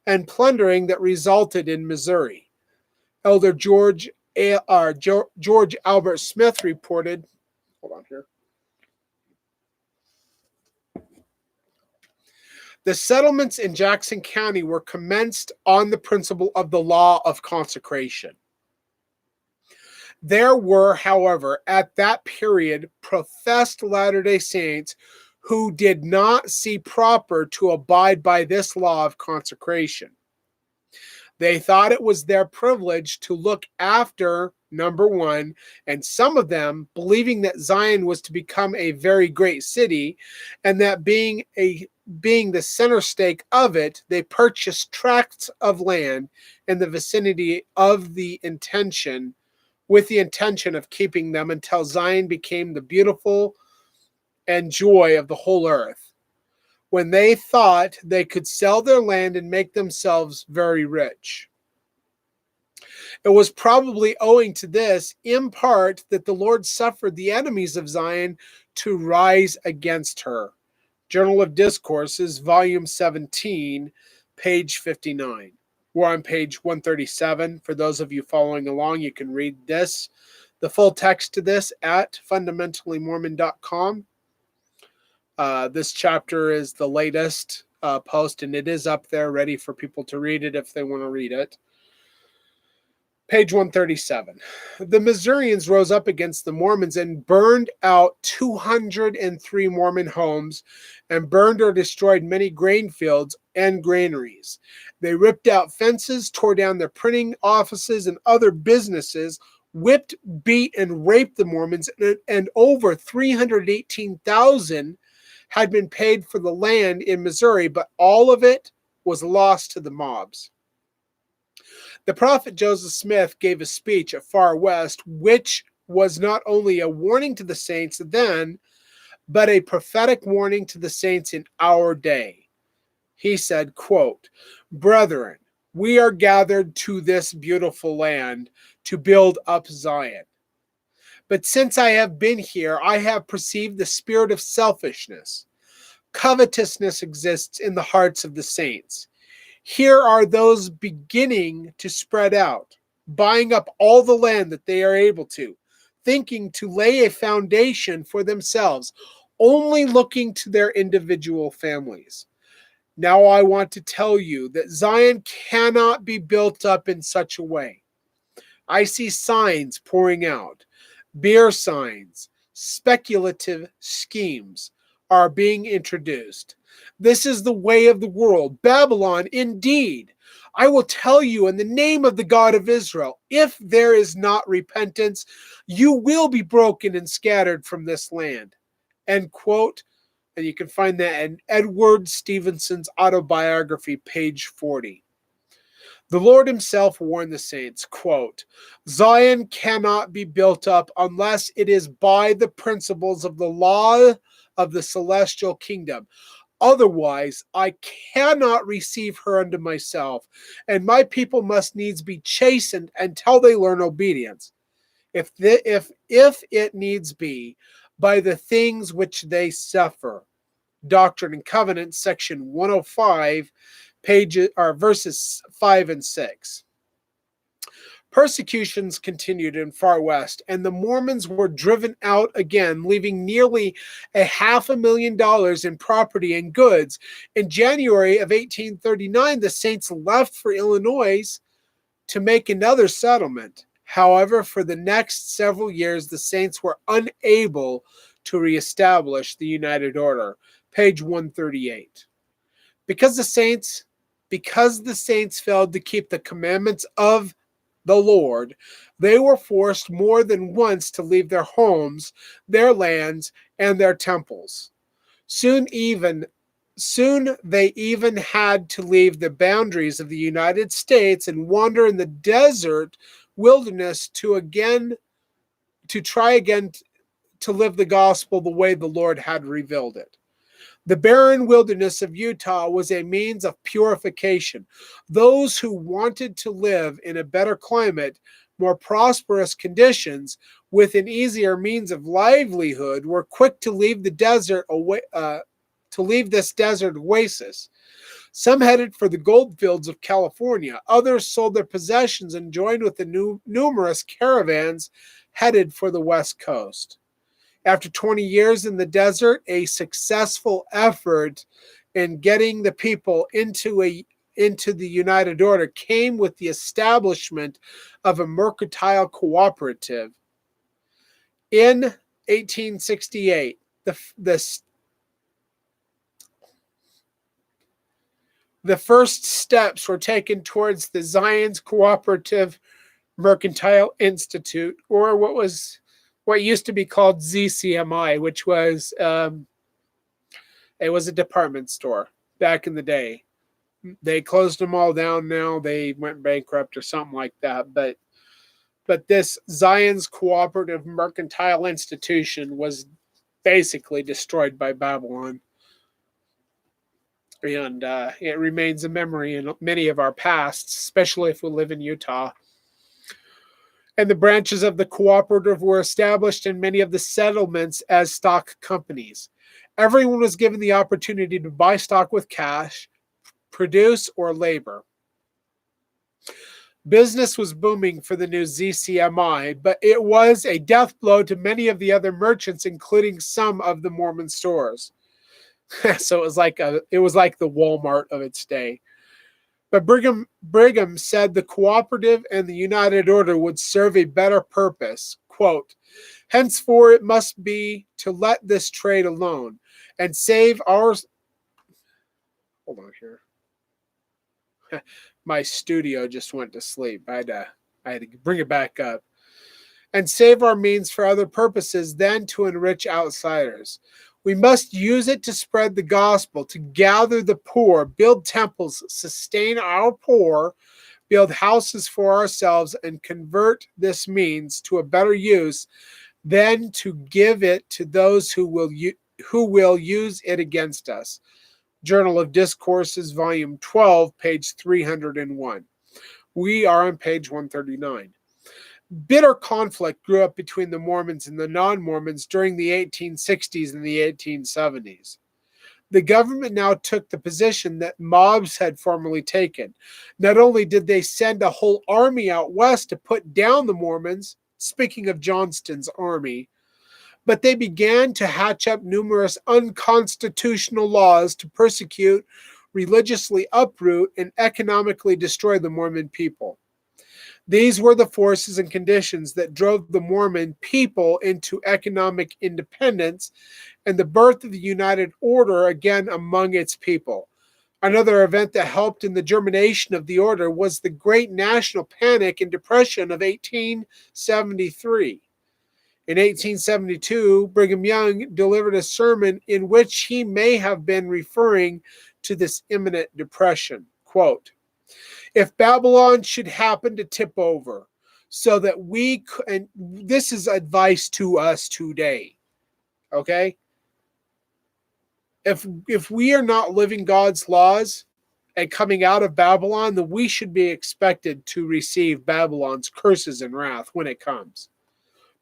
and plundering that resulted in Missouri. Elder George Albert Smith reported, hold on here. The settlements in Jackson County were commenced on the principle of the law of consecration. There were, however, at that period, professed Latter-day Saints who did not see proper to abide by this law of consecration. They thought it was their privilege to look after number one, and some of them, believing that Zion was to become a very great city, and that being the center stake of it, they purchased tracts of land in the vicinity of the intention, with the intention of keeping them until Zion became the beautiful and joy of the whole earth, when they thought they could sell their land and make themselves very rich. It was probably owing to this, in part, that the Lord suffered the enemies of Zion to rise against her. Journal of Discourses, volume 17, page 59. We're on page 137. For those of you following along, you can read this, the full text to this, at fundamentallymormon.com. This chapter is the latest post, and it is up there ready for people to read it if they want to read it. Page 137. The Missourians rose up against the Mormons and burned out 203 Mormon homes and burned or destroyed many grain fields and granaries. They ripped out fences, tore down their printing offices and other businesses, whipped, beat, and raped the Mormons, and over 318,000 had been paid for the land in Missouri, but all of it was lost to the mobs. The prophet Joseph Smith gave a speech at Far West, which was not only a warning to the saints then, but a prophetic warning to the saints in our day. He said, quote, "Brethren, we are gathered to this beautiful land to build up Zion. But since I have been here, I have perceived the spirit of selfishness. Covetousness exists in the hearts of the saints. Here are those beginning to spread out, buying up all the land that they are able to, thinking to lay a foundation for themselves, only looking to their individual families. Now I want to tell you that Zion cannot be built up in such a way. I see signs pouring out, beer signs, speculative schemes are being introduced. This is the way of the world, Babylon indeed. I will tell you in the name of the God of Israel, if there is not repentance, you will be broken and scattered from this land. End quote. And you can find that in Edward Stevenson's autobiography, page 40. The Lord himself warned the saints, quote, Zion cannot be built up unless it is by the principles of the law of the celestial kingdom. Otherwise, I cannot receive her unto myself, and my people must needs be chastened until they learn obedience, if it needs be, by the things which they suffer. Doctrine and Covenants, section 105, verses 5 and 6. Persecutions continued in Far West, and the Mormons were driven out again, leaving nearly $500,000 in property and goods. In January of 1839, the Saints left for Illinois to make another settlement. However, for the next several years, the Saints were unable to reestablish the United Order. Page 138. Because the saints failed to keep the commandments of the Lord, they were forced more than once to leave their homes, their lands, and their temples. Soon they even had to leave the boundaries of the United States and wander in the desert wilderness to try again to live the gospel the way the Lord had revealed it. The barren wilderness of Utah was a means of purification. Those who wanted to live in a better climate, more prosperous conditions, with an easier means of livelihood, were quick to leave the desert this desert oasis. Some headed for the gold fields of California. Others sold their possessions and joined with the numerous caravans headed for the West Coast. After 20 years in the desert, a successful effort in getting the people into the United Order came with the establishment of a mercantile cooperative. In 1868, the first steps were taken towards the Zion's Cooperative Mercantile Institute, or what used to be called ZCMI, which was it was a department store back in the day. They closed them all down now. They went bankrupt or something like that. But this Zion's Cooperative Mercantile Institution was basically destroyed by Babylon. And it remains a memory in many of our pasts, especially if we live in Utah. And the branches of the cooperative were established in many of the settlements as stock companies. Everyone was given the opportunity to buy stock with cash, produce, or labor. Business was booming for the new ZCMI, but it was a death blow to many of the other merchants, including some of the Mormon stores. So it was like the Walmart of its day. But Brigham said the cooperative and the United Order would serve a better purpose. Quote, henceforth it must be to let this trade alone and save our... Hold on here. My studio just went to sleep. I had to bring it back up. And save our means for other purposes than to enrich outsiders. We must use it to spread the gospel, to gather the poor, build temples, sustain our poor, build houses for ourselves, and convert this means to a better use than to give it to those who will use it against us. Journal of Discourses, Volume 12, page 301. We are on page 139. Bitter conflict grew up between the Mormons and the non-Mormons during the 1860s and the 1870s. The government now took the position that mobs had formerly taken. Not only did they send a whole army out west to put down the Mormons, speaking of Johnston's army, but they began to hatch up numerous unconstitutional laws to persecute, religiously uproot, and economically destroy the Mormon people. These were the forces and conditions that drove the Mormon people into economic independence and the birth of the United Order again among its people. Another event that helped in the germination of the order was the Great National Panic and Depression of 1873. In 1872, Brigham Young delivered a sermon in which he may have been referring to this imminent depression. Quote, "If Babylon should happen to tip over, so that we could," and this is advice to us today, okay? If we are not living God's laws and coming out of Babylon, then we should be expected to receive Babylon's curses and wrath when it comes.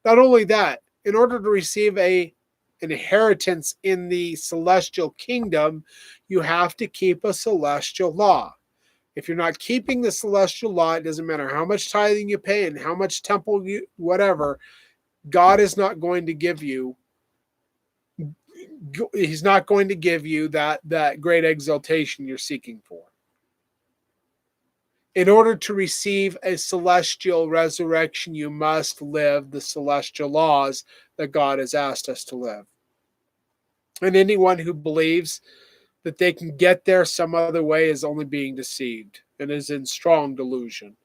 Not only that, in order to receive an inheritance in the celestial kingdom, you have to keep a celestial law. If you're not keeping the celestial law, it doesn't matter how much tithing you pay and how much temple you, whatever, God is not going to give you. He's not going to give you that great exaltation you're seeking for. In order to receive a celestial resurrection, you must live the celestial laws that God has asked us to live. And anyone who believes that they can get there some other way is only being deceived and is in strong delusion.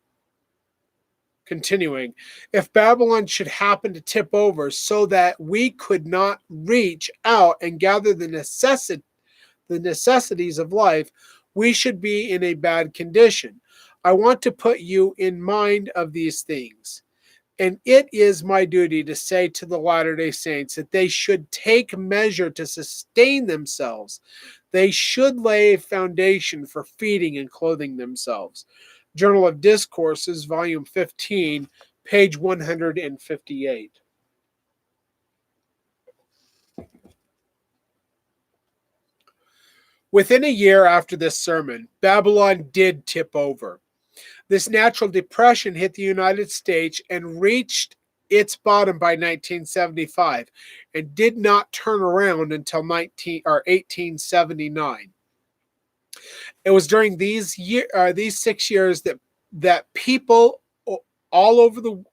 Continuing, if Babylon should happen to tip over so that we could not reach out and gather the necessities of life, we should be in a bad condition. I want to put you in mind of these things. And it is my duty to say to the Latter-day Saints that they should take measure to sustain themselves. They should lay a foundation for feeding and clothing themselves. Journal of Discourses, Volume 15, page 158. Within a year after this sermon, Babylon did tip over. This natural depression hit the United States and reached its bottom by 1975 and did not turn around until 1879. It was during these 6 years that people all over the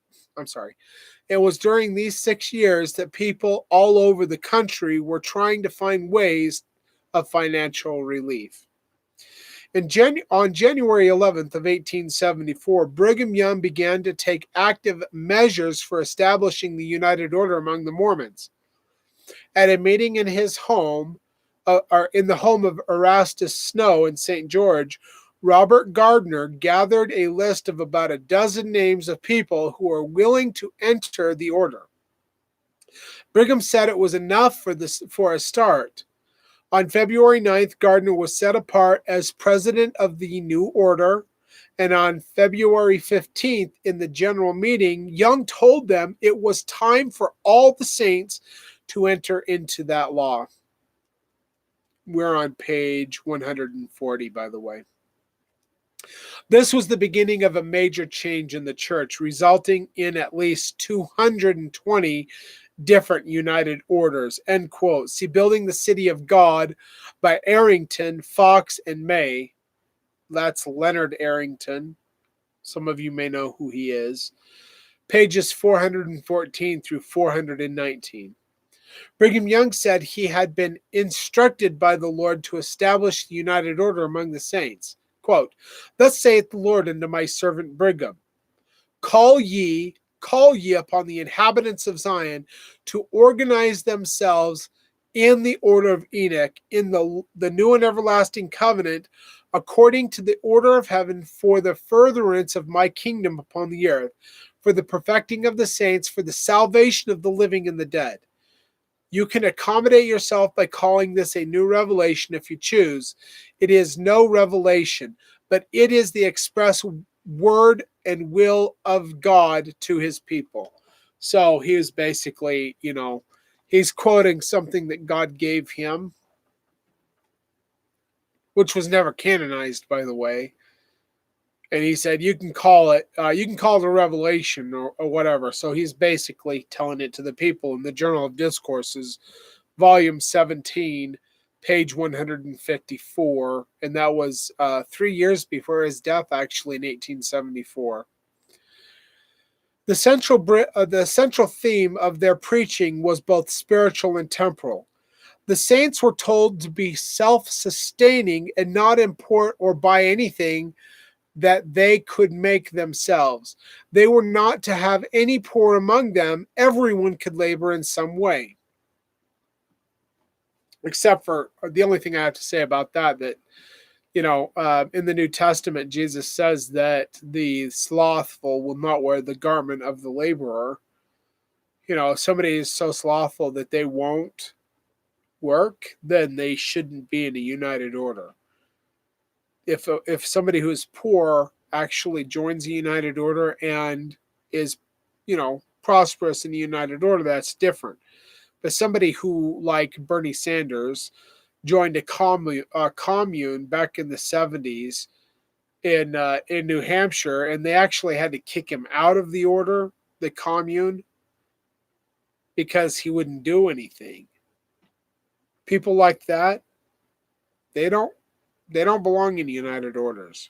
It was during these 6 years that people all over the country were trying to find ways of financial relief. On January 11th of 1874, Brigham Young began to take active measures for establishing the United Order among the Mormons. At a meeting in his home, or in the home of Erastus Snow in St. George, Robert Gardner gathered a list of about a dozen names of people who were willing to enter the order. Brigham said it was enough for a start. On February 9th, Gardner was set apart as president of the new order, and on February 15th, in the general meeting, Young told them it was time for all the saints to enter into that law. We're on page 140, by the way. This was the beginning of a major change in the church, resulting in at least 220 different united orders, end quote. See Building the City of God by Arrington, Fox, and May. That's Leonard Arrington. Some of you may know who he is. Pages 414 through 419. Brigham Young said he had been instructed by the Lord to establish the united order among the saints. Quote, "Thus saith the Lord unto my servant Brigham, Call ye upon the inhabitants of Zion to organize themselves in the order of Enoch, in the new and everlasting covenant, according to the order of heaven, for the furtherance of my kingdom upon the earth, for the perfecting of the saints, for the salvation of the living and the dead." You can accommodate yourself by calling this a new revelation if you choose. It is no revelation, but it is the express word and will of God to his people. So he is basically, he's quoting something that God gave him, which was never canonized, by the way. And he said, you can call it a revelation or whatever. So he's basically telling it to the people in the Journal of Discourses, volume 17, page 154. And that was 3 years before his death, actually, in 1874. The central theme of their preaching was both spiritual and temporal. The saints were told to be self-sustaining and not import or buy anything that they could make themselves. They were not to have any poor among them. Everyone could labor in some way. Except for the only thing I have to say about that, in the New Testament, Jesus says that the slothful will not wear the garment of the laborer. If somebody is so slothful that they won't work, then they shouldn't be in a united order. If somebody who is poor actually joins the united order and is, prosperous in the united order, that's different. But somebody who, like Bernie Sanders, joined a commune back in the 70s in New Hampshire, and they actually had to kick him out of the commune, because he wouldn't do anything. People like that, they don't belong in united orders.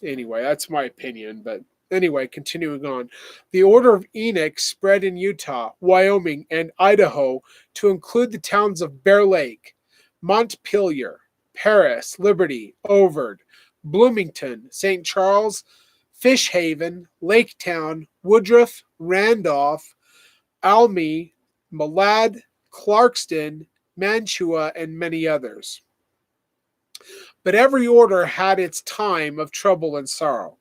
Anyway, that's my opinion. But anyway, continuing on. The Order of Enoch spread in Utah, Wyoming, and Idaho to include the towns of Bear Lake, Montpelier, Paris, Liberty, Ovard, Bloomington, St. Charles, Fish Haven, Laketown, Woodruff, Randolph, Almy, Malad, Clarkston, Mantua, and many others. But every order had its time of trouble and sorrow.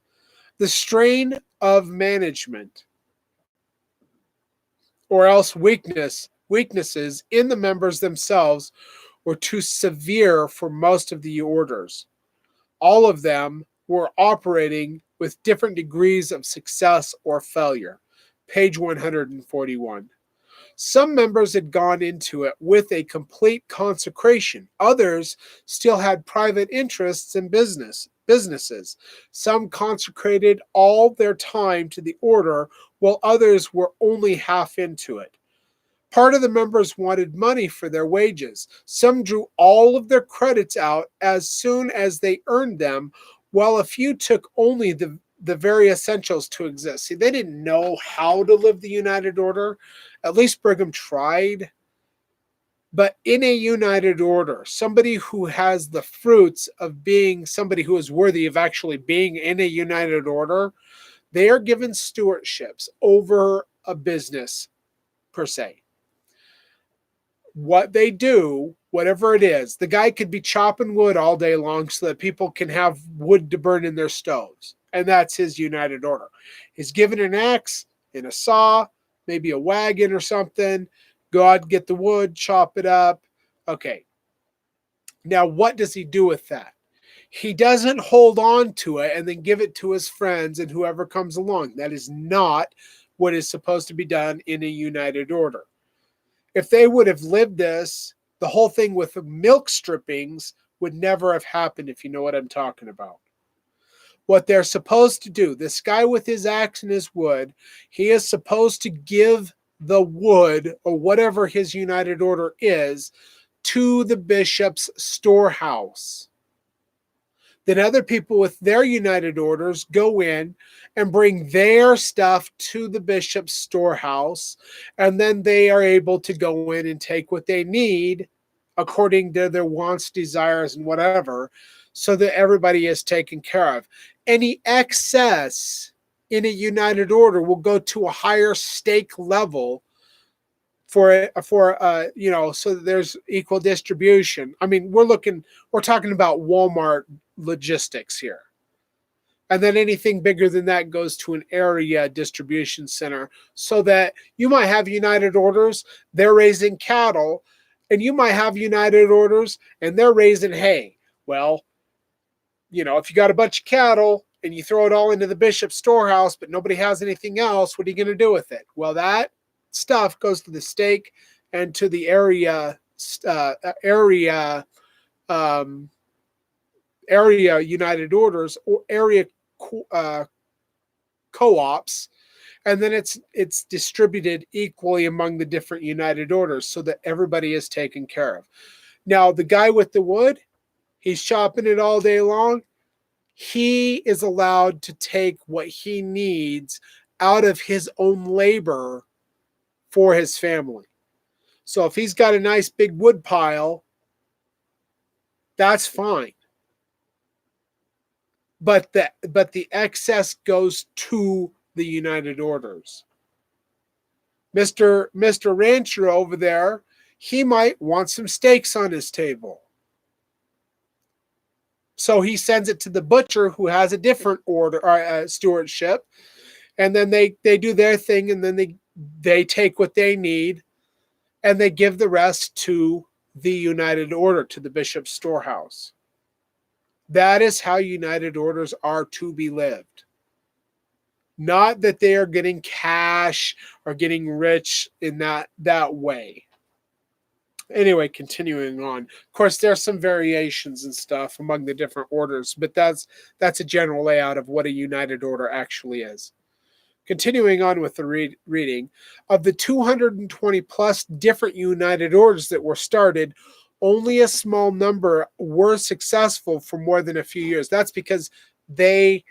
The strain of management, or else weaknesses in the members themselves, were too severe for most of the orders. All of them were operating with different degrees of success or failure. Page 141. Some members had gone into it with a complete consecration. Others still had private interests in businesses. Some consecrated all their time to the order, while others were only half into it. Part of the members wanted money for their wages. Some drew all of their credits out as soon as they earned them, while a few took only the very essentials to exist. See, they didn't know how to live the united order. At least Brigham tried. But in a united order, somebody who has the fruits of being somebody who is worthy of actually being in a united order, they are given stewardships over a business per se. What they do, whatever it is, the guy could be chopping wood all day long so that people can have wood to burn in their stoves. And that's his united order. He's given an axe and a saw, maybe a wagon or something. Go out, get the wood, chop it up. Okay. Now, what does he do with that? He doesn't hold on to it and then give it to his friends and whoever comes along. That is not what is supposed to be done in a united order. If they would have lived this, the whole thing with the milk strippings would never have happened, if you know what I'm talking about. What they're supposed to do, this guy with his axe and his wood, he is supposed to give the wood, or whatever his united order is, to the bishop's storehouse. Then other people with their united orders go in and bring their stuff to the bishop's storehouse, and then they are able to go in and take what they need according to their wants, desires, and whatever, so that everybody is taken care of. Any excess in a united order will go to a higher stake level so that there's equal distribution. I mean, we're talking about Walmart logistics here. And then anything bigger than that goes to an area distribution center, so that you might have united orders, they're raising cattle, and you might have united orders and they're raising hay. Well, if you got a bunch of cattle and you throw it all into the bishop's storehouse, but nobody has anything else, what are you going to do with it? Well, that stuff goes to the stake and to the area area united orders or area co-ops, and then it's distributed equally among the different united orders so that everybody is taken care of. Now, the guy with the wood, he's chopping it all day long. He is allowed to take what he needs out of his own labor for his family. So if he's got a nice big wood pile, that's fine. But the excess goes to the united orders. Mr. Rancher over there, he might want some steaks on his table. So he sends it to the butcher who has a different order or stewardship, and then they do their thing, and then they take what they need, and they give the rest to the united order, to the bishop's storehouse. That is how united orders are to be lived. Not that they are getting cash or getting rich in that way. Anyway, continuing on. Of course, there's some variations and stuff among the different orders, but that's a general layout of what a united order actually is. Continuing on with the reading, of the 220 plus different united orders that were started, only a small number were successful for more than a few years. That's because they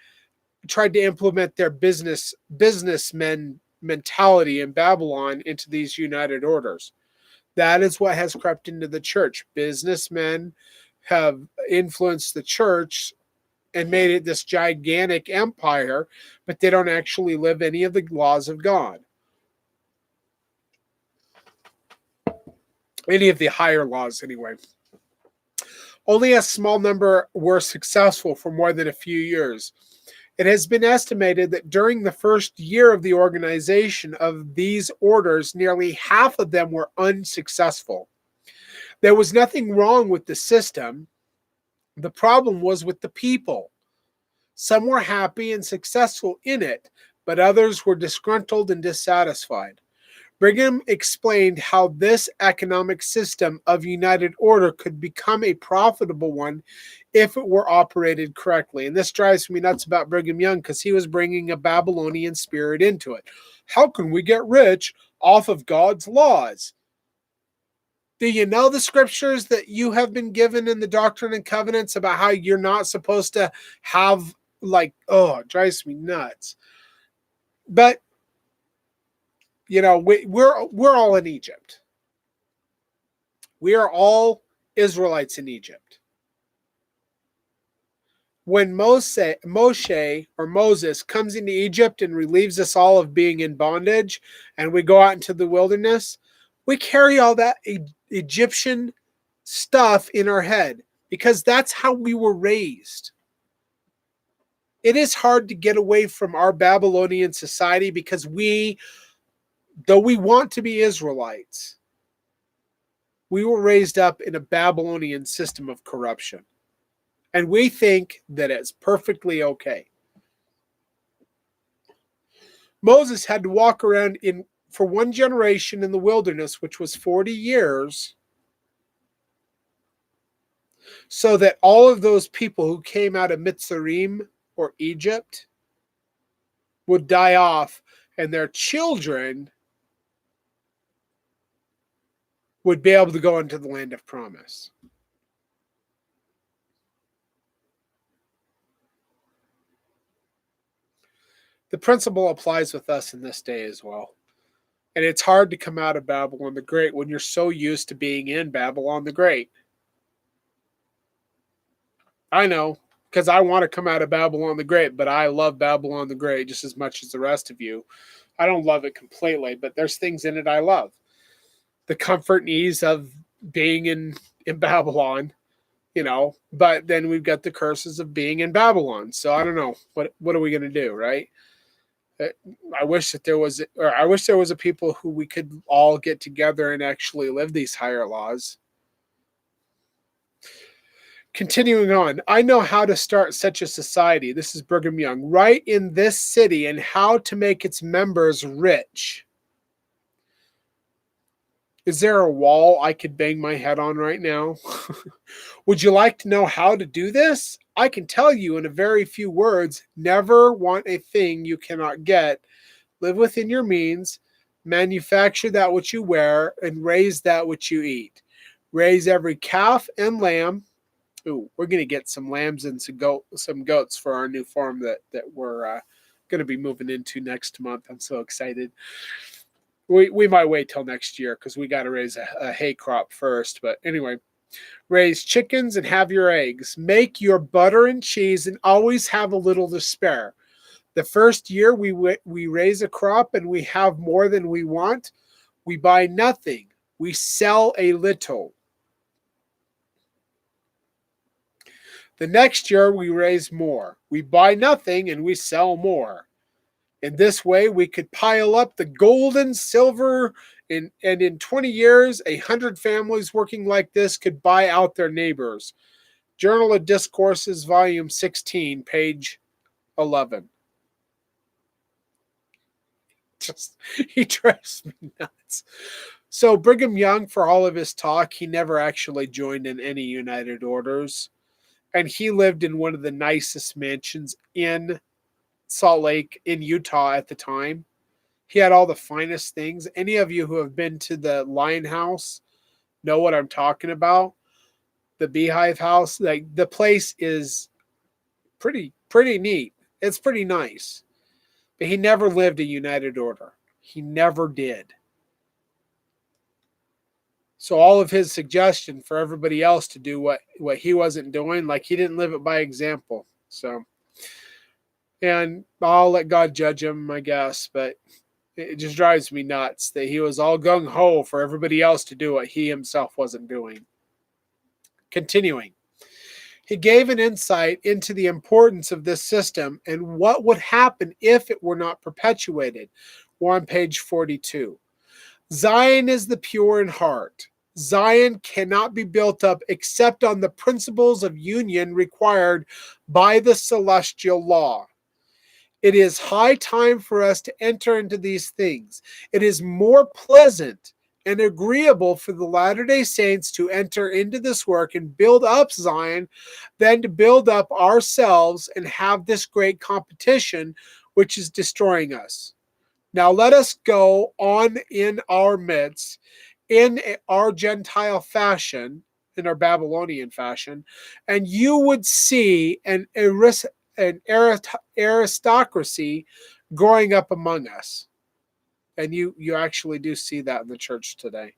tried to implement their businessmen mentality in Babylon into these united orders. That is what has crept into the church. Businessmen have influenced the church and made it this gigantic empire, but they don't actually live any of the laws of God. Any of the higher laws, anyway. Only a small number were successful for more than a few years. It has been estimated that during the first year of the organization of these orders, nearly half of them were unsuccessful. There was nothing wrong with the system. The problem was with the people. Some were happy and successful in it, but others were disgruntled and dissatisfied. Brigham explained how this economic system of united order could become a profitable one if it were operated correctly. And this drives me nuts about Brigham Young because he was bringing a Babylonian spirit into it. How can we get rich off of God's laws? Do you know the scriptures that you have been given in the Doctrine and Covenants about how you're not supposed to have, like, oh, it drives me nuts. But you know, we're all in Egypt. We are all Israelites in Egypt. When Moshe or Moses comes into Egypt and relieves us all of being in bondage, and we go out into the wilderness, we carry all that Egyptian stuff in our head because that's how we were raised. It is hard to get away from our Babylonian society because though we want to be Israelites, we were raised up in a Babylonian system of corruption. And we think that it's perfectly okay. Moses had to walk around for one generation in the wilderness, which was 40 years, so that all of those people who came out of Mitzrayim or Egypt would die off, and their children would be able to go into the land of promise. The principle applies with us in this day as well. And it's hard to come out of Babylon the Great when you're so used to being in Babylon the Great. I know, because I want to come out of Babylon the Great, but I love Babylon the Great just as much as the rest of you. I don't love it completely, but there's things in it I love. The comfort and ease of being in Babylon, you know, but then we've got the curses of being in Babylon. So I don't know. What are we going to do, right? I wish there was a people who we could all get together and actually live these higher laws. Continuing on, I know how to start such a society. This is Brigham Young. Right in this city, and how to make its members rich. Is there a wall I could bang my head on right now? Would you like to know how to do this? I can tell you in a very few words: never want a thing you cannot get, live within your means, manufacture that which you wear, and raise that which you eat. Raise every calf and lamb. Ooh, we're going to get some lambs and some goats for our new farm that we're going to be moving into next month. I'm so excited. We might wait till next year because we got to raise a hay crop first. But anyway, raise chickens and have your eggs. Make your butter and cheese and always have a little to spare. The first year we raise a crop and we have more than we want, we buy nothing. We sell a little. The next year we raise more. We buy nothing and we sell more. In this way, we could pile up the gold and silver, and in 20 years, 100 families working like this could buy out their neighbors. Journal of Discourses, Volume 16, page 11. He drives me nuts. So Brigham Young, for all of his talk, he never actually joined in any United Orders. And he lived in one of the nicest mansions in Salt Lake in Utah at the time. He had all the finest things. Any of you who have been to the Lion House know what I'm talking about. The Beehive House, like the place is pretty neat. It's pretty nice. But he never lived a United Order. He never did. So all of his suggestion for everybody else to do what he wasn't doing, like he didn't live it by example. So, and I'll let God judge him, I guess, but it just drives me nuts that he was all gung-ho for everybody else to do what he himself wasn't doing. Continuing. He gave an insight into the importance of this system and what would happen if it were not perpetuated. We're on page 42. Zion is the pure in heart. Zion cannot be built up except on the principles of union required by the celestial law. It is high time for us to enter into these things. It is more pleasant and agreeable for the Latter-day Saints to enter into this work and build up Zion than to build up ourselves and have this great competition which is destroying us. Now let us go on in our midst, in our Gentile fashion, in our Babylonian fashion, and you would see an aristocracy growing up among us. And you actually do see that in the church today.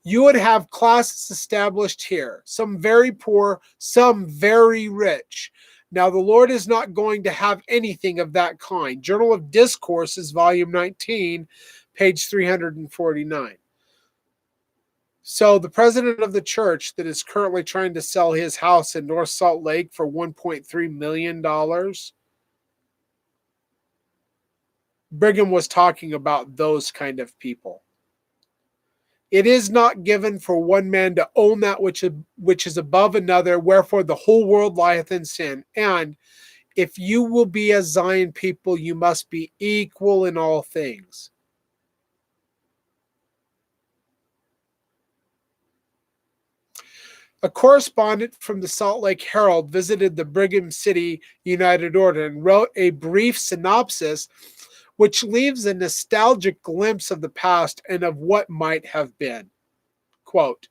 You would have classes established here, some very poor, some very rich. Now, the Lord is not going to have anything of that kind. Journal of Discourses, Volume 19, page 349. So the president of the church that is currently trying to sell his house in North Salt Lake for $1.3 million, Brigham was talking about those kind of people. It is not given for one man to own that which is above another, wherefore the whole world lieth in sin. And if you will be a Zion people, you must be equal in all things. A correspondent from the Salt Lake Herald visited the Brigham City United Order and wrote a brief synopsis which leaves a nostalgic glimpse of the past and of what might have been. Quote,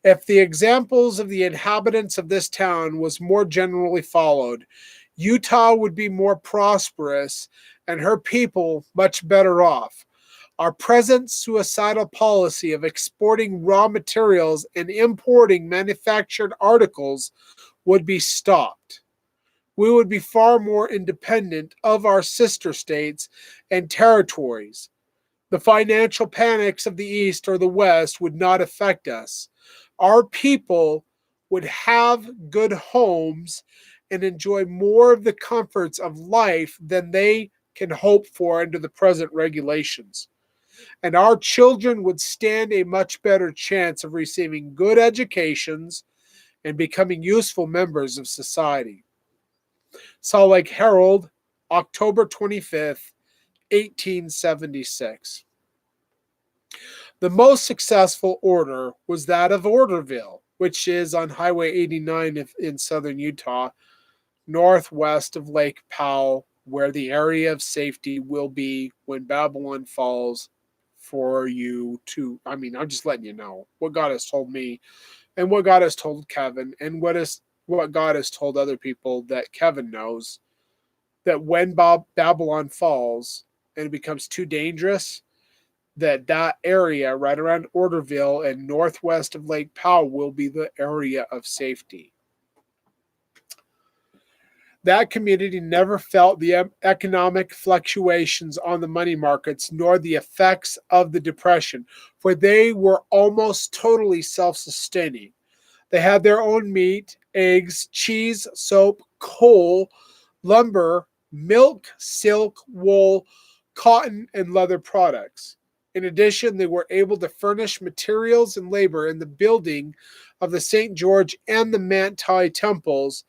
if the examples of the inhabitants of this town was more generally followed, Utah would be more prosperous and her people much better off. Our present suicidal policy of exporting raw materials and importing manufactured articles would be stopped. We would be far more independent of our sister states and territories. The financial panics of the East or the West would not affect us. Our people would have good homes and enjoy more of the comforts of life than they can hope for under the present regulations. And our children would stand a much better chance of receiving good educations and becoming useful members of society. Salt Lake Herald, October 25th, 1876. The most successful order was that of Orderville, which is on Highway 89 in southern Utah, northwest of Lake Powell, where the area of safety will be when Babylon falls for you to. I'm just letting you know what God has told me and what God has told Kevin and what God has told other people that Kevin knows, that when Babylon falls and it becomes too dangerous, that area right around Orderville and northwest of Lake Powell will be the area of safety. That community never felt the economic fluctuations on the money markets nor the effects of the Depression, for they were almost totally self-sustaining. They had their own meat, eggs, cheese, soap, coal, lumber, milk, silk, wool, cotton, and leather products. In addition, they were able to furnish materials and labor in the building of the St. George and the Manti temples,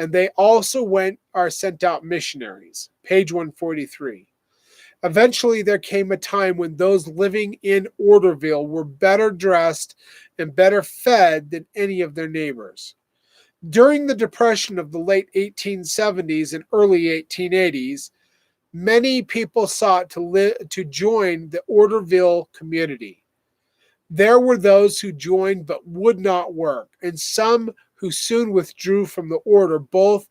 and they also sent out missionaries. Page 143. Eventually, there came a time when those living in Orderville were better dressed and better fed than any of their neighbors. During the Depression of the late 1870s and early 1880s, many people sought to join the Orderville community. There were those who joined but would not work, and some who soon withdrew from the order, both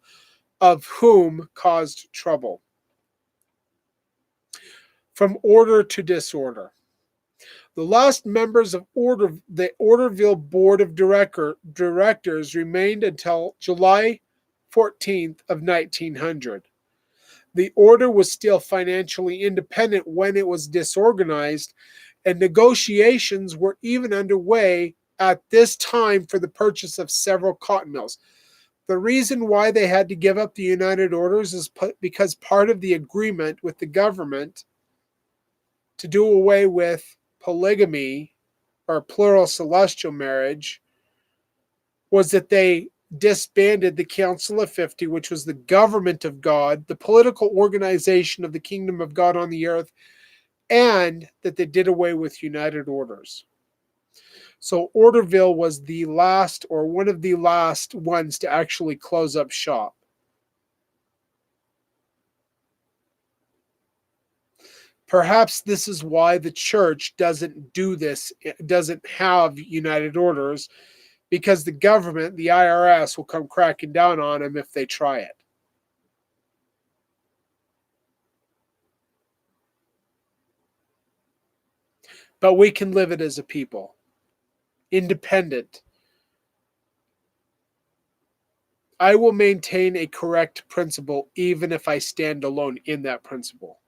of whom caused trouble. From order to disorder. The last members of the Orderville Board of Directors remained until July 14th of 1900. The order was still financially independent when it was disorganized, and negotiations were even underway at this time for the purchase of several cotton mills. The reason why they had to give up the United Orders is because part of the agreement with the government to do away with polygamy or plural celestial marriage was that they disbanded the Council of 50, which was the government of God, the political organization of the kingdom of God on the earth, and that they did away with United Orders. So Orderville was the last or one of the last ones to actually close up shop. Perhaps this is why the church doesn't do this, it doesn't have United Orders, because the government, the IRS, will come cracking down on them if they try it. But we can live it as a people, independent. I will maintain a correct principle even if I stand alone in that principle.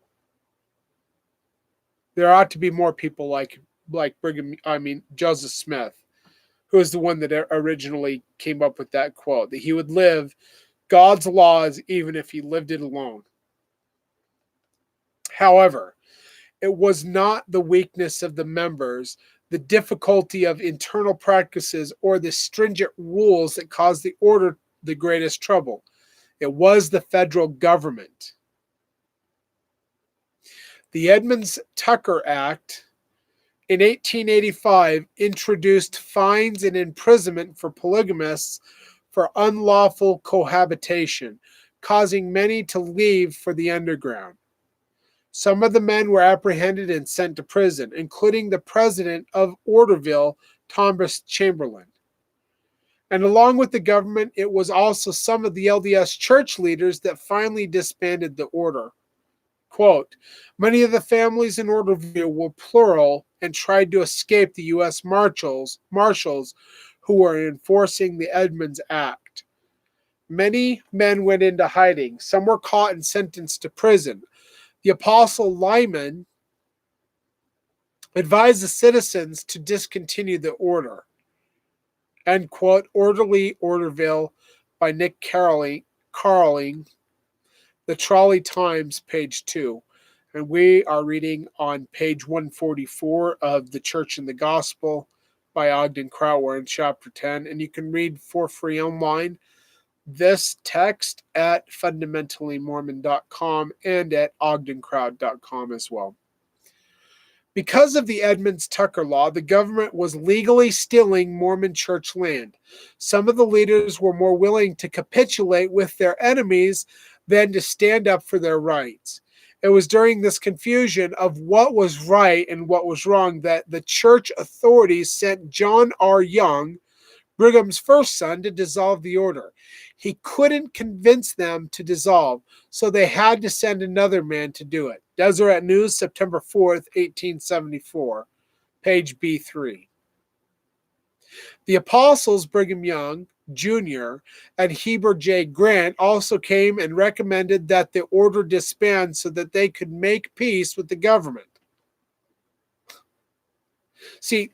There ought to be more people like Joseph Smith, who is the one that originally came up with that quote, that he would live God's laws even if he lived it alone. However, it was not the weakness of the members, the difficulty of internal practices, or the stringent rules that caused the order the greatest trouble. It was the federal government. The Edmunds-Tucker Act in 1885 introduced fines and imprisonment for polygamists for unlawful cohabitation, causing many to leave for the underground. Some of the men were apprehended and sent to prison, including the president of Orderville, Thomas Chamberlain. And along with the government, it was also some of the LDS church leaders that finally disbanded the order. Quote, many of the families in Orderville were plural and tried to escape the U.S. marshals who were enforcing the Edmunds Act. Many men went into hiding. Some were caught and sentenced to prison. The Apostle Lyman advised the citizens to discontinue the order. End quote. Orderly Orderville by Nick Carling, The Trolley Times, page 2. And we are reading on page 144 of The Church and the Gospel by Ogden Kraut. We're in chapter 10, and you can read for free online this text at fundamentallymormon.com and at ogdenkraut.com as well. Because of the Edmunds-Tucker law, the government was legally stealing Mormon church land. Some of the leaders were more willing to capitulate with their enemies than to stand up for their rights. It was during this confusion of what was right and what was wrong that the church authorities sent John R. Young, Brigham's first son, to dissolve the order. He couldn't convince them to dissolve, so they had to send another man to do it. Deseret News, September 4th, 1874, page B3. The apostles Brigham Young Jr. and Heber J. Grant also came and recommended that the order disband so that they could make peace with the government. See,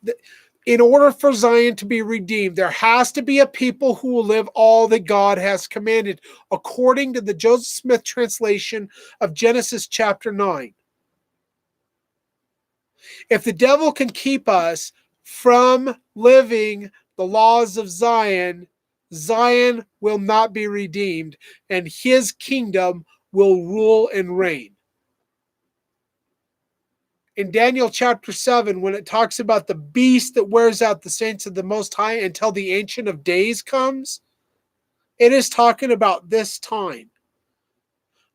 in order for Zion to be redeemed, there has to be a people who will live all that God has commanded, according to the Joseph Smith translation of Genesis chapter 9. If the devil can keep us from living the laws of Zion, Zion will not be redeemed, and his kingdom will rule and reign. In Daniel chapter 7, when it talks about the beast that wears out the saints of the Most High until the Ancient of Days comes, it is talking about this time.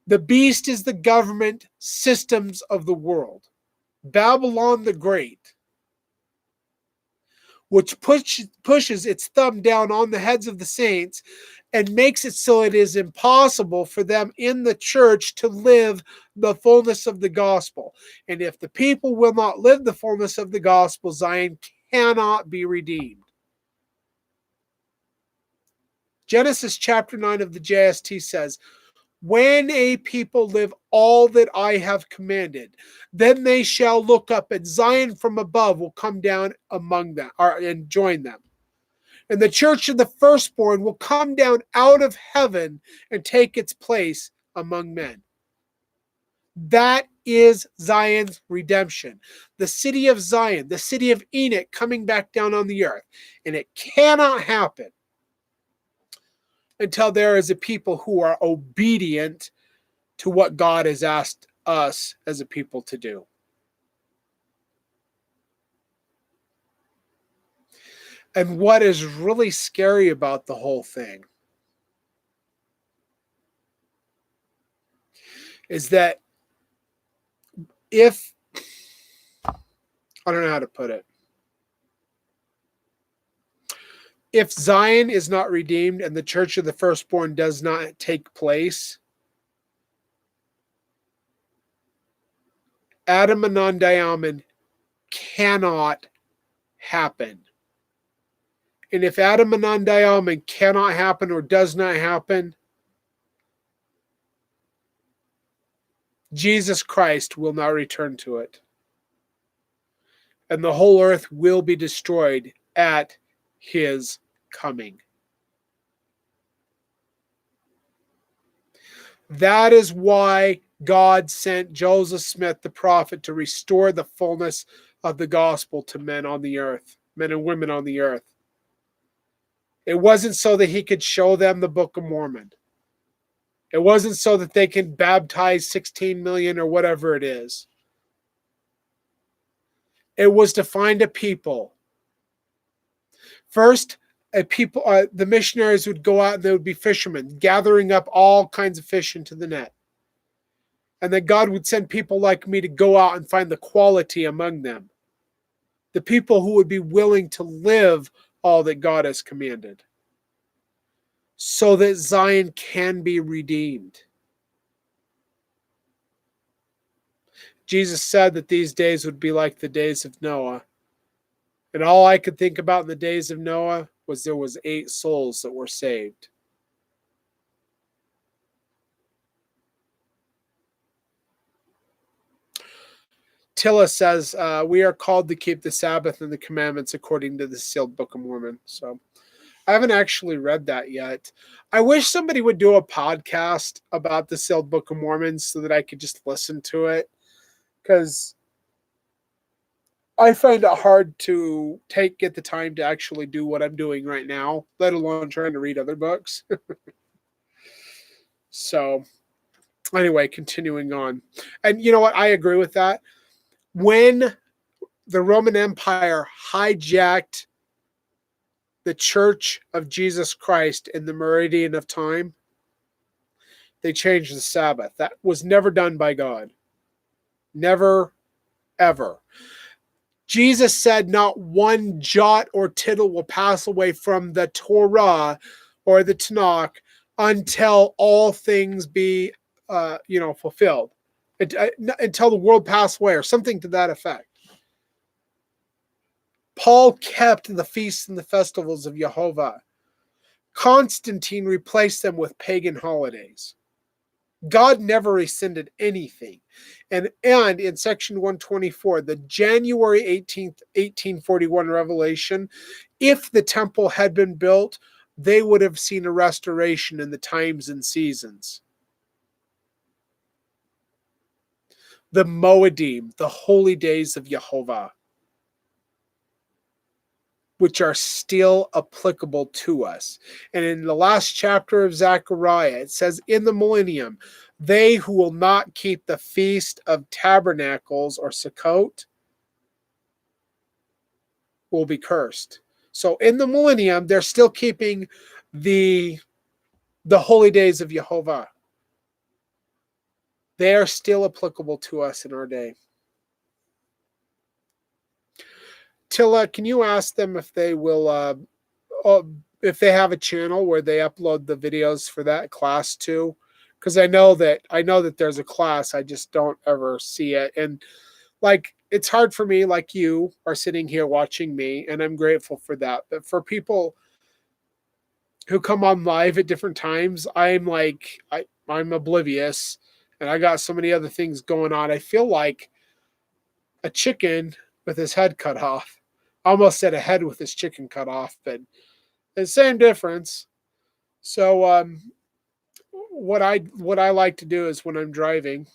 The beast is the government systems of the world. Babylon the Great, which pushes its thumb down on the heads of the saints and makes it so it is impossible for them in the church to live the fullness of the gospel. And if the people will not live the fullness of the gospel, Zion cannot be redeemed. Genesis chapter 9 of the JST says, when a people live all that I have commanded, then they shall look up, and Zion from above will come down among them and join them. And the church of the firstborn will come down out of heaven and take its place among men. That is Zion's redemption. The city of Zion, the city of Enoch coming back down on the earth. And it cannot happen until there is a people who are obedient to what God has asked us as a people to do. And what is really scary about the whole thing is that if, I don't know how to put it, if Zion is not redeemed and the church of the firstborn does not take place, Adam and non-diamond cannot happen. And if Adam and non-diamond cannot happen or does not happen, Jesus Christ will not return to it. And the whole earth will be destroyed at his coming. That is why God sent Joseph Smith, the prophet, to restore the fullness of the gospel to men on the earth, men and women on the earth. It wasn't so that he could show them the Book of Mormon. It wasn't so that they could baptize 16 million or whatever it is. It was to find a people. First, the missionaries would go out and they would be fishermen, gathering up all kinds of fish into the net. And then God would send people like me to go out and find the quality among them. The people who would be willing to live all that God has commanded. So that Zion can be redeemed. Jesus said that these days would be like the days of Noah. And all I could think about in the days of Noah was there was 8 souls that were saved. Tilla says, we are called to keep the Sabbath and the commandments according to the sealed Book of Mormon. So I haven't actually read that yet. I wish somebody would do a podcast about the sealed Book of Mormon so that I could just listen to it. Because I find it hard to get the time to actually do what I'm doing right now, let alone trying to read other books. So anyway, continuing on. And you know what? I agree with that. When the Roman Empire hijacked the Church of Jesus Christ in the meridian of time, they changed the Sabbath. That was never done by God. Never, ever. Jesus said not one jot or tittle will pass away from the Torah or the Tanakh until all things be, fulfilled. Until the world pass away, or something to that effect. Paul kept the feasts and the festivals of Jehovah. Constantine replaced them with pagan holidays. God never rescinded anything. And in section 124, the January 18th, 1841 revelation, if the temple had been built, they would have seen a restoration in the times and seasons. The Moedim, the holy days of Jehovah, which are still applicable to us. And in the last chapter of Zechariah, it says, in the millennium, they who will not keep the Feast of Tabernacles or Sukkot will be cursed. So in the millennium, they're still keeping the holy days of Jehovah. They are still applicable to us in our day. Tilla, can you ask them if they will, if they have a channel where they upload the videos for that class too? Because I know that there's a class, I just don't ever see it. And like, it's hard for me, like you are sitting here watching me, and I'm grateful for that. But for people who come on live at different times, I'm oblivious, and I got so many other things going on. I feel like a chicken with his head cut off. I almost said a head with his chicken cut off, but the same difference. So what I like to do is when I'm driving,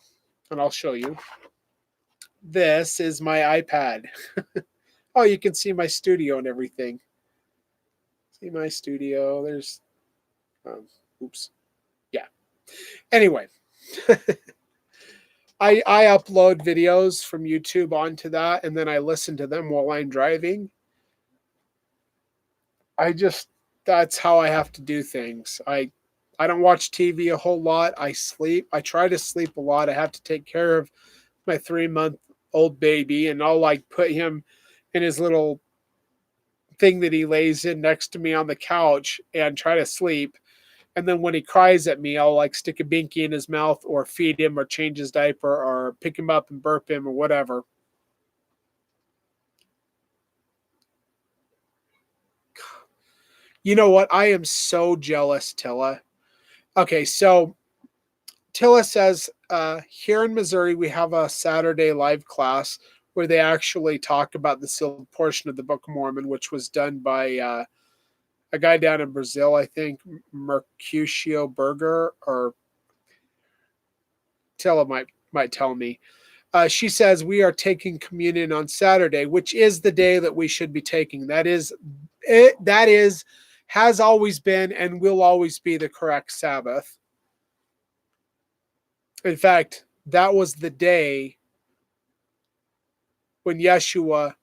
and I'll show you. This is my iPad. Oh, you can see my studio and everything. See my studio. There's, oops. Yeah. Anyway, I upload videos from YouTube onto that, and then I listen to them while I'm driving. That's how I have to do things. I don't watch TV a whole lot. I sleep. I try to sleep a lot. I have to take care of my 3-month-old baby, and I'll like put him in his little thing that he lays in next to me on the couch and try to sleep. And then when he cries at me, I'll like stick a binky in his mouth or feed him or change his diaper or pick him up and burp him or whatever. You know what? I am so jealous, Tilla. Okay, so Tilla says, here in Missouri, we have a Saturday live class where they actually talk about the sealed portion of the Book of Mormon, which was done by a guy down in Brazil, I think, Mercutio Berger, or Tilla might tell me. She says we are taking communion on Saturday, which is the day that we should be taking. That is, has always been and will always be the correct Sabbath. In fact, that was the day when Yeshua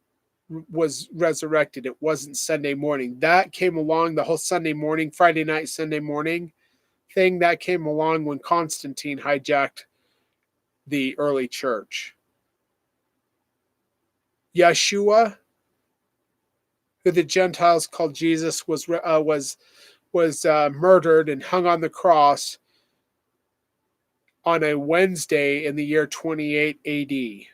was resurrected. It wasn't Sunday morning. That came along, the whole Sunday morning, Friday night, Sunday morning thing, that came along when Constantine hijacked the early church. Yeshua, who the Gentiles called Jesus, was murdered and hung on the cross on a Wednesday in the year 28 AD.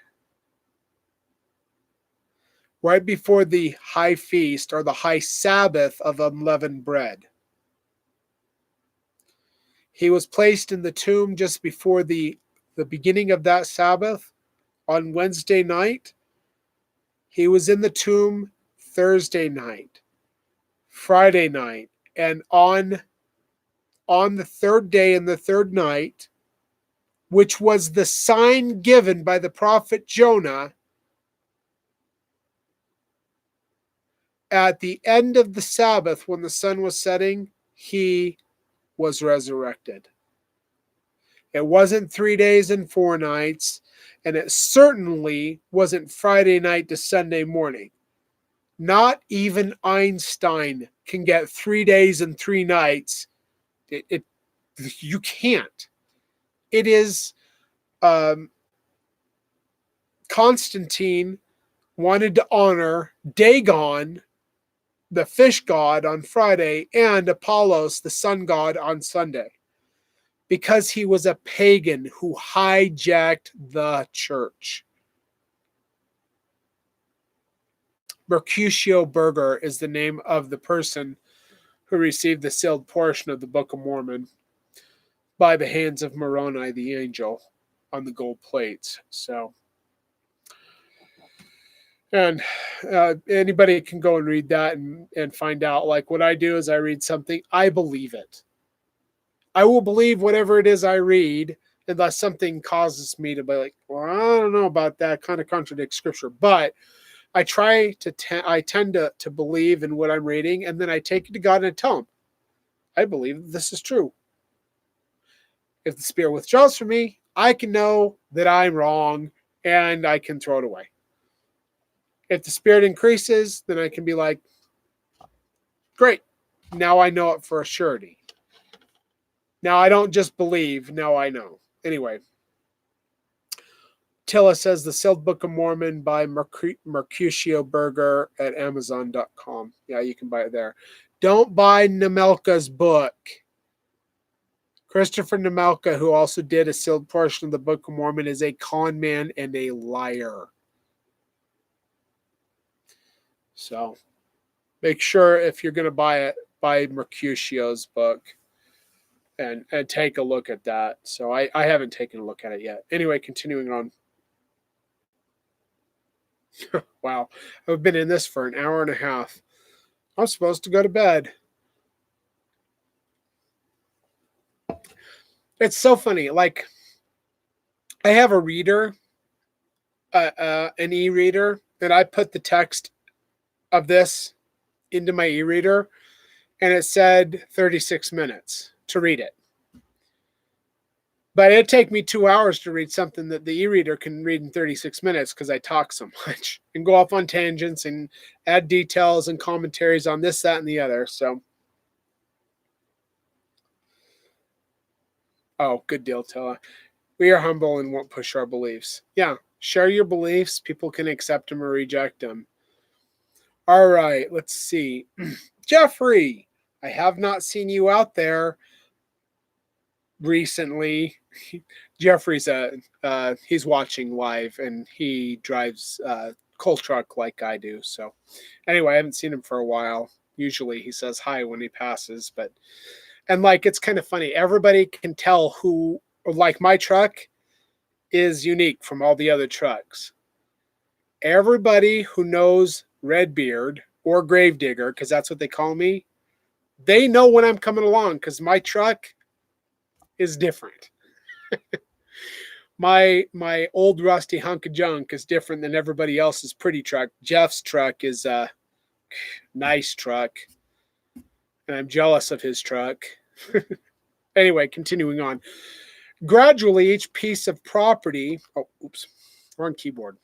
Right before the high feast or the high Sabbath of unleavened bread. He was placed in the tomb just before the beginning of that Sabbath on Wednesday night. He was in the tomb Thursday night, Friday night, and on the third day and the third night, which was the sign given by the prophet Jonah, at the end of the Sabbath, when the sun was setting, he was resurrected. It wasn't 3 days and 4 nights. And it certainly wasn't Friday night to Sunday morning. Not even Einstein can get 3 days and 3 nights. You can't. It is Constantine wanted to honor Dagon, the fish god, on Friday, and Apollos, the sun god, on Sunday, because he was a pagan who hijacked the church. Mercutio Burger is the name of the person who received the sealed portion of the Book of Mormon by the hands of Moroni the angel on the gold plates. So, and anybody can go and read that and find out. Like, what I do is I read something, I believe it. I will believe whatever it is I read, unless something causes me to be like, well, I don't know about that, kind of contradicts scripture. But I try to, I tend to believe in what I'm reading, and then I take it to God and tell him, I believe this is true. If the Spirit withdraws from me, I can know that I'm wrong and I can throw it away. If the Spirit increases, then I can be like, great, now I know it for a surety. Now I don't just believe, now I know. Anyway, Tilla says the Sealed Book of Mormon by Mercutio Burger at Amazon.com. Yeah, you can buy it there. Don't buy Nemelka's book. Christopher Nemelka, who also did a sealed portion of the Book of Mormon, is a con man and a liar. So make sure if you're going to buy it, buy Mercutio's book and take a look at that. So I haven't taken a look at it yet. Anyway, continuing on. Wow, I've been in this for an hour and a half. I'm supposed to go to bed. It's so funny. Like, I have a reader, an e-reader, and I put the text of this into my e-reader, and it said 36 minutes to read it. But it'd take me 2 hours to read something that the e-reader can read in 36 minutes because I talk so much and go off on tangents and add details and commentaries on this, that, and the other. So, oh, good deal, Tella. We are humble and won't push our beliefs. Yeah, share your beliefs. People can accept them or reject them. All right, let's see. Jeffrey, I have not seen you out there recently. Jeffrey's he's watching live and he drives coal truck like I do. So anyway, I haven't seen him for a while. Usually he says hi when he passes, but and like it's kind of funny. Everybody can tell who, like, my truck is unique from all the other trucks. Everybody who knows Redbeard or Gravedigger, because that's what they call me, they know when I'm coming along because my truck is different. My old rusty hunk of junk is different than everybody else's pretty truck. Jeff's truck is a nice truck, and I'm jealous of his truck. Anyway, continuing on. Gradually, each piece of property... Oh, oops. Wrong keyboard.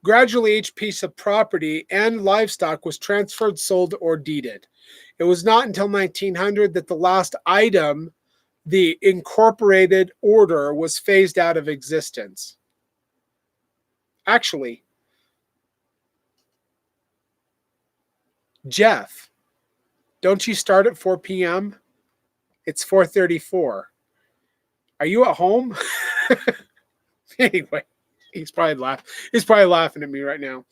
Gradually, each piece of property and livestock was transferred, sold, or deeded. It was not until 1900 that the last item, the incorporated order, was phased out of existence. Actually, Jeff, don't you start at 4 p.m.? It's 4:34. Are you at home? Anyway, he's probably laughing at me right now.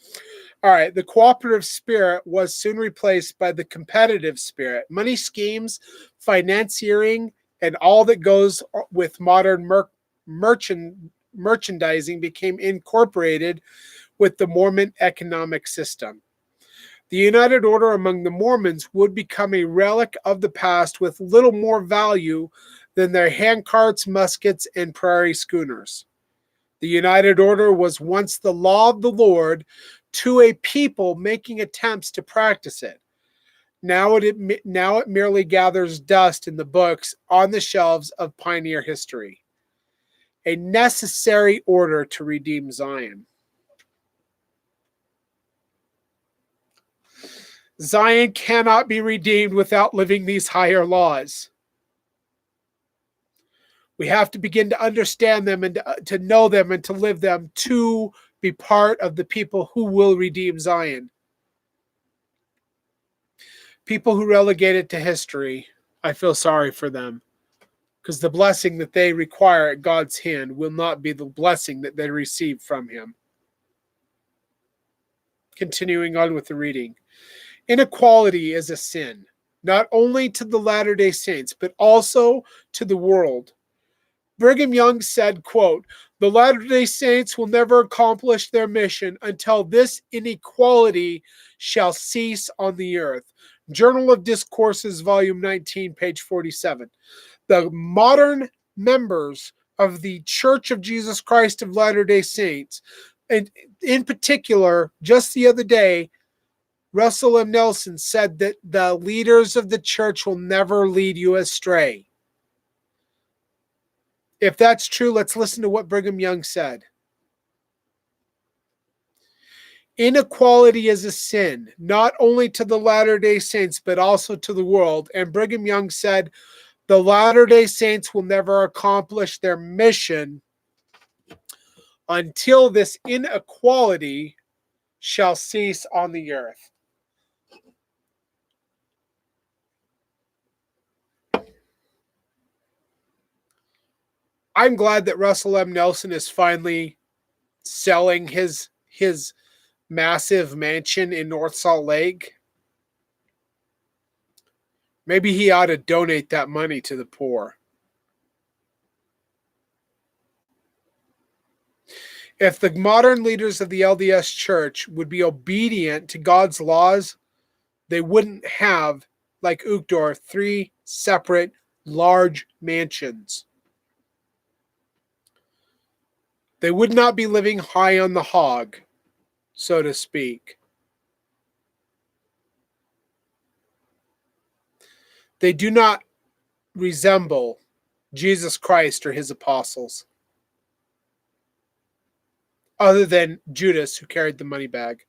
All right, the cooperative spirit was soon replaced by the competitive spirit. Money schemes, financiering, and all that goes with modern merchandising became incorporated with the Mormon economic system. The United Order among the Mormons would become a relic of the past with little more value than their handcarts, muskets, and prairie schooners. The United Order was once the law of the Lord to a people making attempts to practice it. Now it merely gathers dust in the books on the shelves of pioneer history. a necessary order to redeem Zion. Zion cannot be redeemed without living these higher laws. We have to begin to understand them and to know them and to live them to be part of the people who will redeem Zion. People who relegate it to history, I feel sorry for them, because the blessing that they require at God's hand will not be the blessing that they receive from him. Continuing on with the reading. Inequality is a sin, not only to the Latter-day Saints, but also to the world. Brigham Young said, quote, "The Latter-day Saints will never accomplish their mission until this inequality shall cease on the earth." Journal of Discourses, Volume 19, page 47. The modern members of the Church of Jesus Christ of Latter-day Saints, and in particular, just the other day, Russell M. Nelson said that the leaders of the church will never lead you astray. If that's true, let's listen to what Brigham Young said. Inequality is a sin, not only to the Latter-day Saints, but also to the world. And Brigham Young said, the Latter-day Saints will never accomplish their mission until this inequality shall cease on the earth. I'm glad that Russell M. Nelson is finally selling his massive mansion in North Salt Lake. Maybe he ought to donate that money to the poor. If the modern leaders of the LDS Church would be obedient to God's laws, they wouldn't have, like Uchtdorf, 3 separate large mansions. They would not be living high on the hog, so to speak. They do not resemble Jesus Christ or his apostles, other than Judas, who carried the money bag.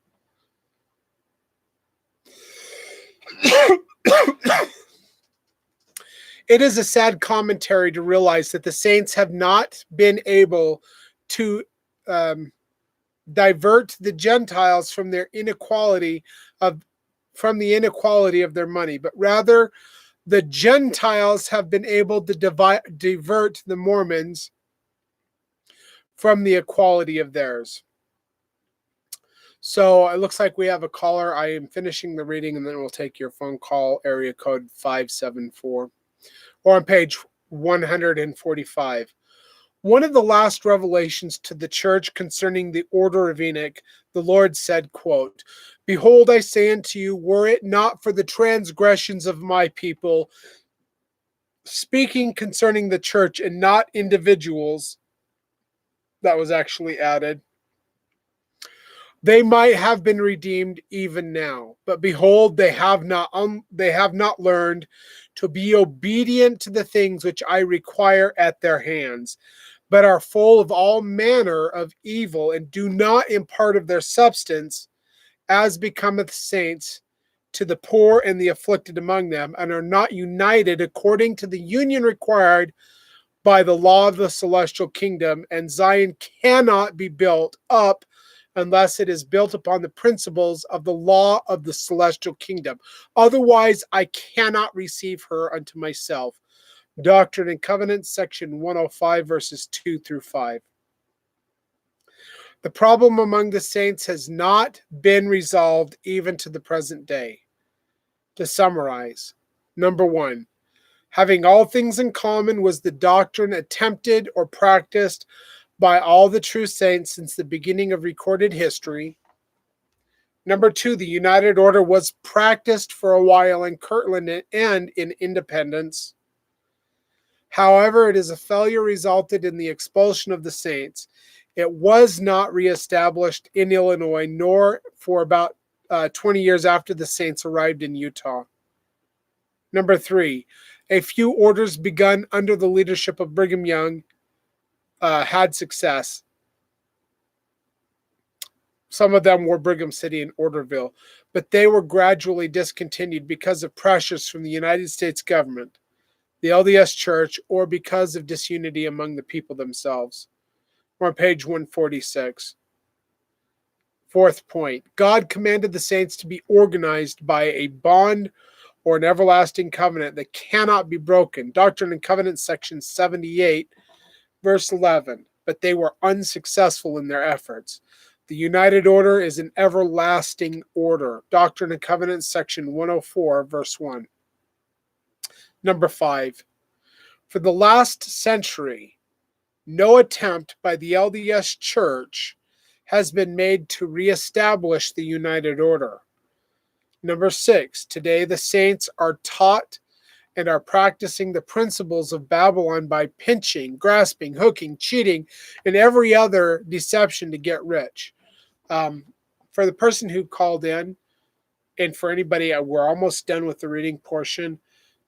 It is a sad commentary to realize that the saints have not been able to divert the Gentiles from their inequality of their money, but rather the Gentiles have been able to divert the Mormons from the equality of theirs. So it looks like we have a caller. I am finishing the reading, and then we'll take your phone call, area code 574, or on page 145. One of the last revelations to the church concerning the order of Enoch, the Lord said, quote, "Behold, I say unto you, were it not for the transgressions of my people," speaking concerning the church and not individuals, that was actually added, "they might have been redeemed even now. But behold, they have not learned to be obedient to the things which I require at their hands, but are full of all manner of evil, and do not impart of their substance, as becometh saints, to the poor and the afflicted among them, and are not united according to the union required by the law of the celestial kingdom. And Zion cannot be built up unless it is built upon the principles of the law of the celestial kingdom. Otherwise, I cannot receive her unto myself." Doctrine and Covenants, section 105, verses 2 through 5. The problem among the saints has not been resolved even to the present day. To summarize, number 1, having all things in common was the doctrine attempted or practiced by all the true saints since the beginning of recorded history. Number 2, the United Order was practiced for a while in Kirtland and in Independence. However, it is a failure resulted in the expulsion of the saints. It was not reestablished in Illinois, nor for about 20 years after the saints arrived in Utah. Number 3, a few orders begun under the leadership of Brigham Young had success. Some of them were Brigham City and Orderville, but they were gradually discontinued because of pressures from the United States government, the LDS Church, or because of disunity among the people themselves. We're on page 146. Fourth point, God commanded the saints to be organized by a bond or an everlasting covenant that cannot be broken. Doctrine and Covenants, section 78, verse 11. But they were unsuccessful in their efforts. The United Order is an everlasting order. Doctrine and Covenants, section 104, verse 1. Number 5. For the last century, no attempt by the LDS Church has been made to reestablish the United Order. Number 6. Today, the saints are taught and are practicing the principles of Babylon by pinching, grasping, hooking, cheating, and every other deception to get rich. For the person who called in, and for anybody, we're almost done with the reading portion.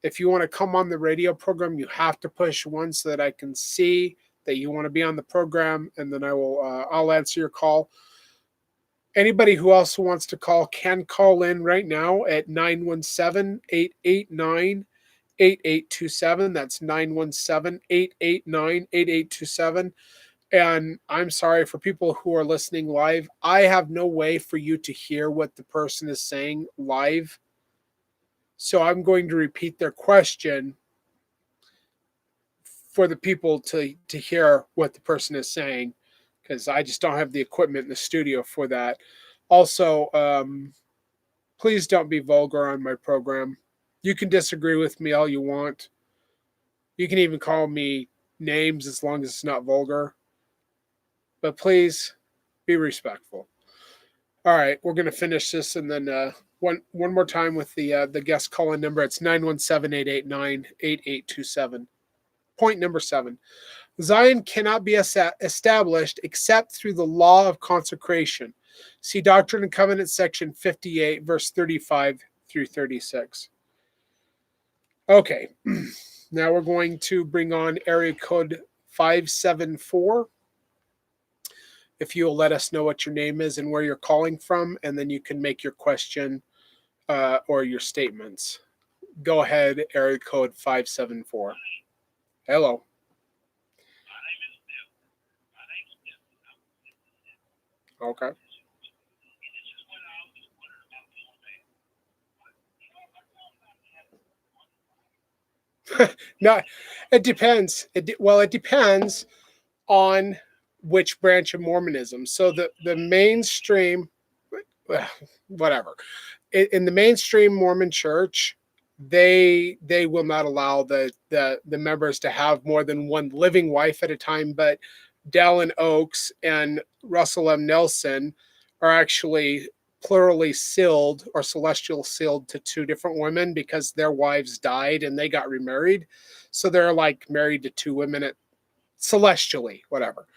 If you want to come on the radio program, you have to push 1 so that I can see that you want to be on the program, and then I'll answer your call. Anybody who also wants to call can call in right now at 917-889-8827. That's 917-889-8827. And I'm sorry for people who are listening live. I have no way for you to hear what the person is saying live. So I'm going to repeat their question for the people to hear what the person is saying, because I just don't have the equipment in the studio for that. Also, please don't be vulgar on my program. You can disagree with me all you want. You can even call me names as long as it's not vulgar. But please be respectful. All right, we're going to finish this, and then one more time with the guest call-in number. It's 917-889-8827. Point number 7. Zion cannot be established except through the law of consecration. See Doctrine and Covenants, section 58, verse 35 through 36. Okay, now we're going to bring on area code 574. If you'll let us know what your name is and where you're calling from, and then you can make your question or your statements. Go ahead, area code 574. Hello. Okay. No, it depends. It depends on which branch of Mormonism. So the mainstream, whatever, in the mainstream Mormon church, they will not allow the members to have more than one living wife at a time. But Dallin Oaks and Russell M. Nelson are actually plurally sealed or celestial sealed to 2 different women because their wives died and they got remarried. So they're like married to 2 women at celestially, whatever.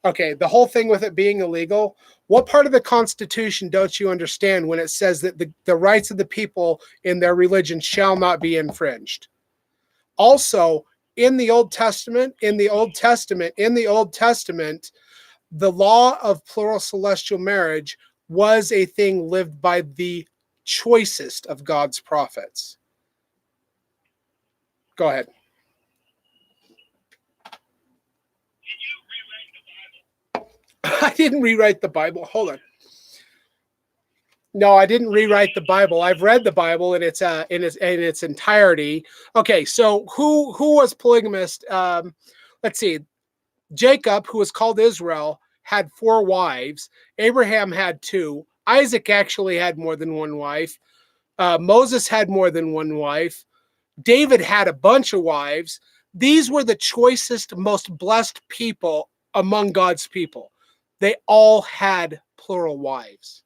Okay, the whole thing with it being illegal, what part of the Constitution don't you understand when it says that the rights of the people in their religion shall not be infringed? Also, in the Old Testament, the law of plural celestial marriage was a thing lived by the choicest of God's prophets. Go ahead. I didn't rewrite the Bible. Hold on. No, I didn't rewrite the Bible. I've read the Bible in its entirety. Okay, so who was polygamist? Let's see. Jacob, who was called Israel, had 4 wives. Abraham had 2. Isaac actually had more than 1 wife. Moses had more than 1 wife. David had a bunch of wives. These were the choicest, most blessed people among God's people. They all had plural wives.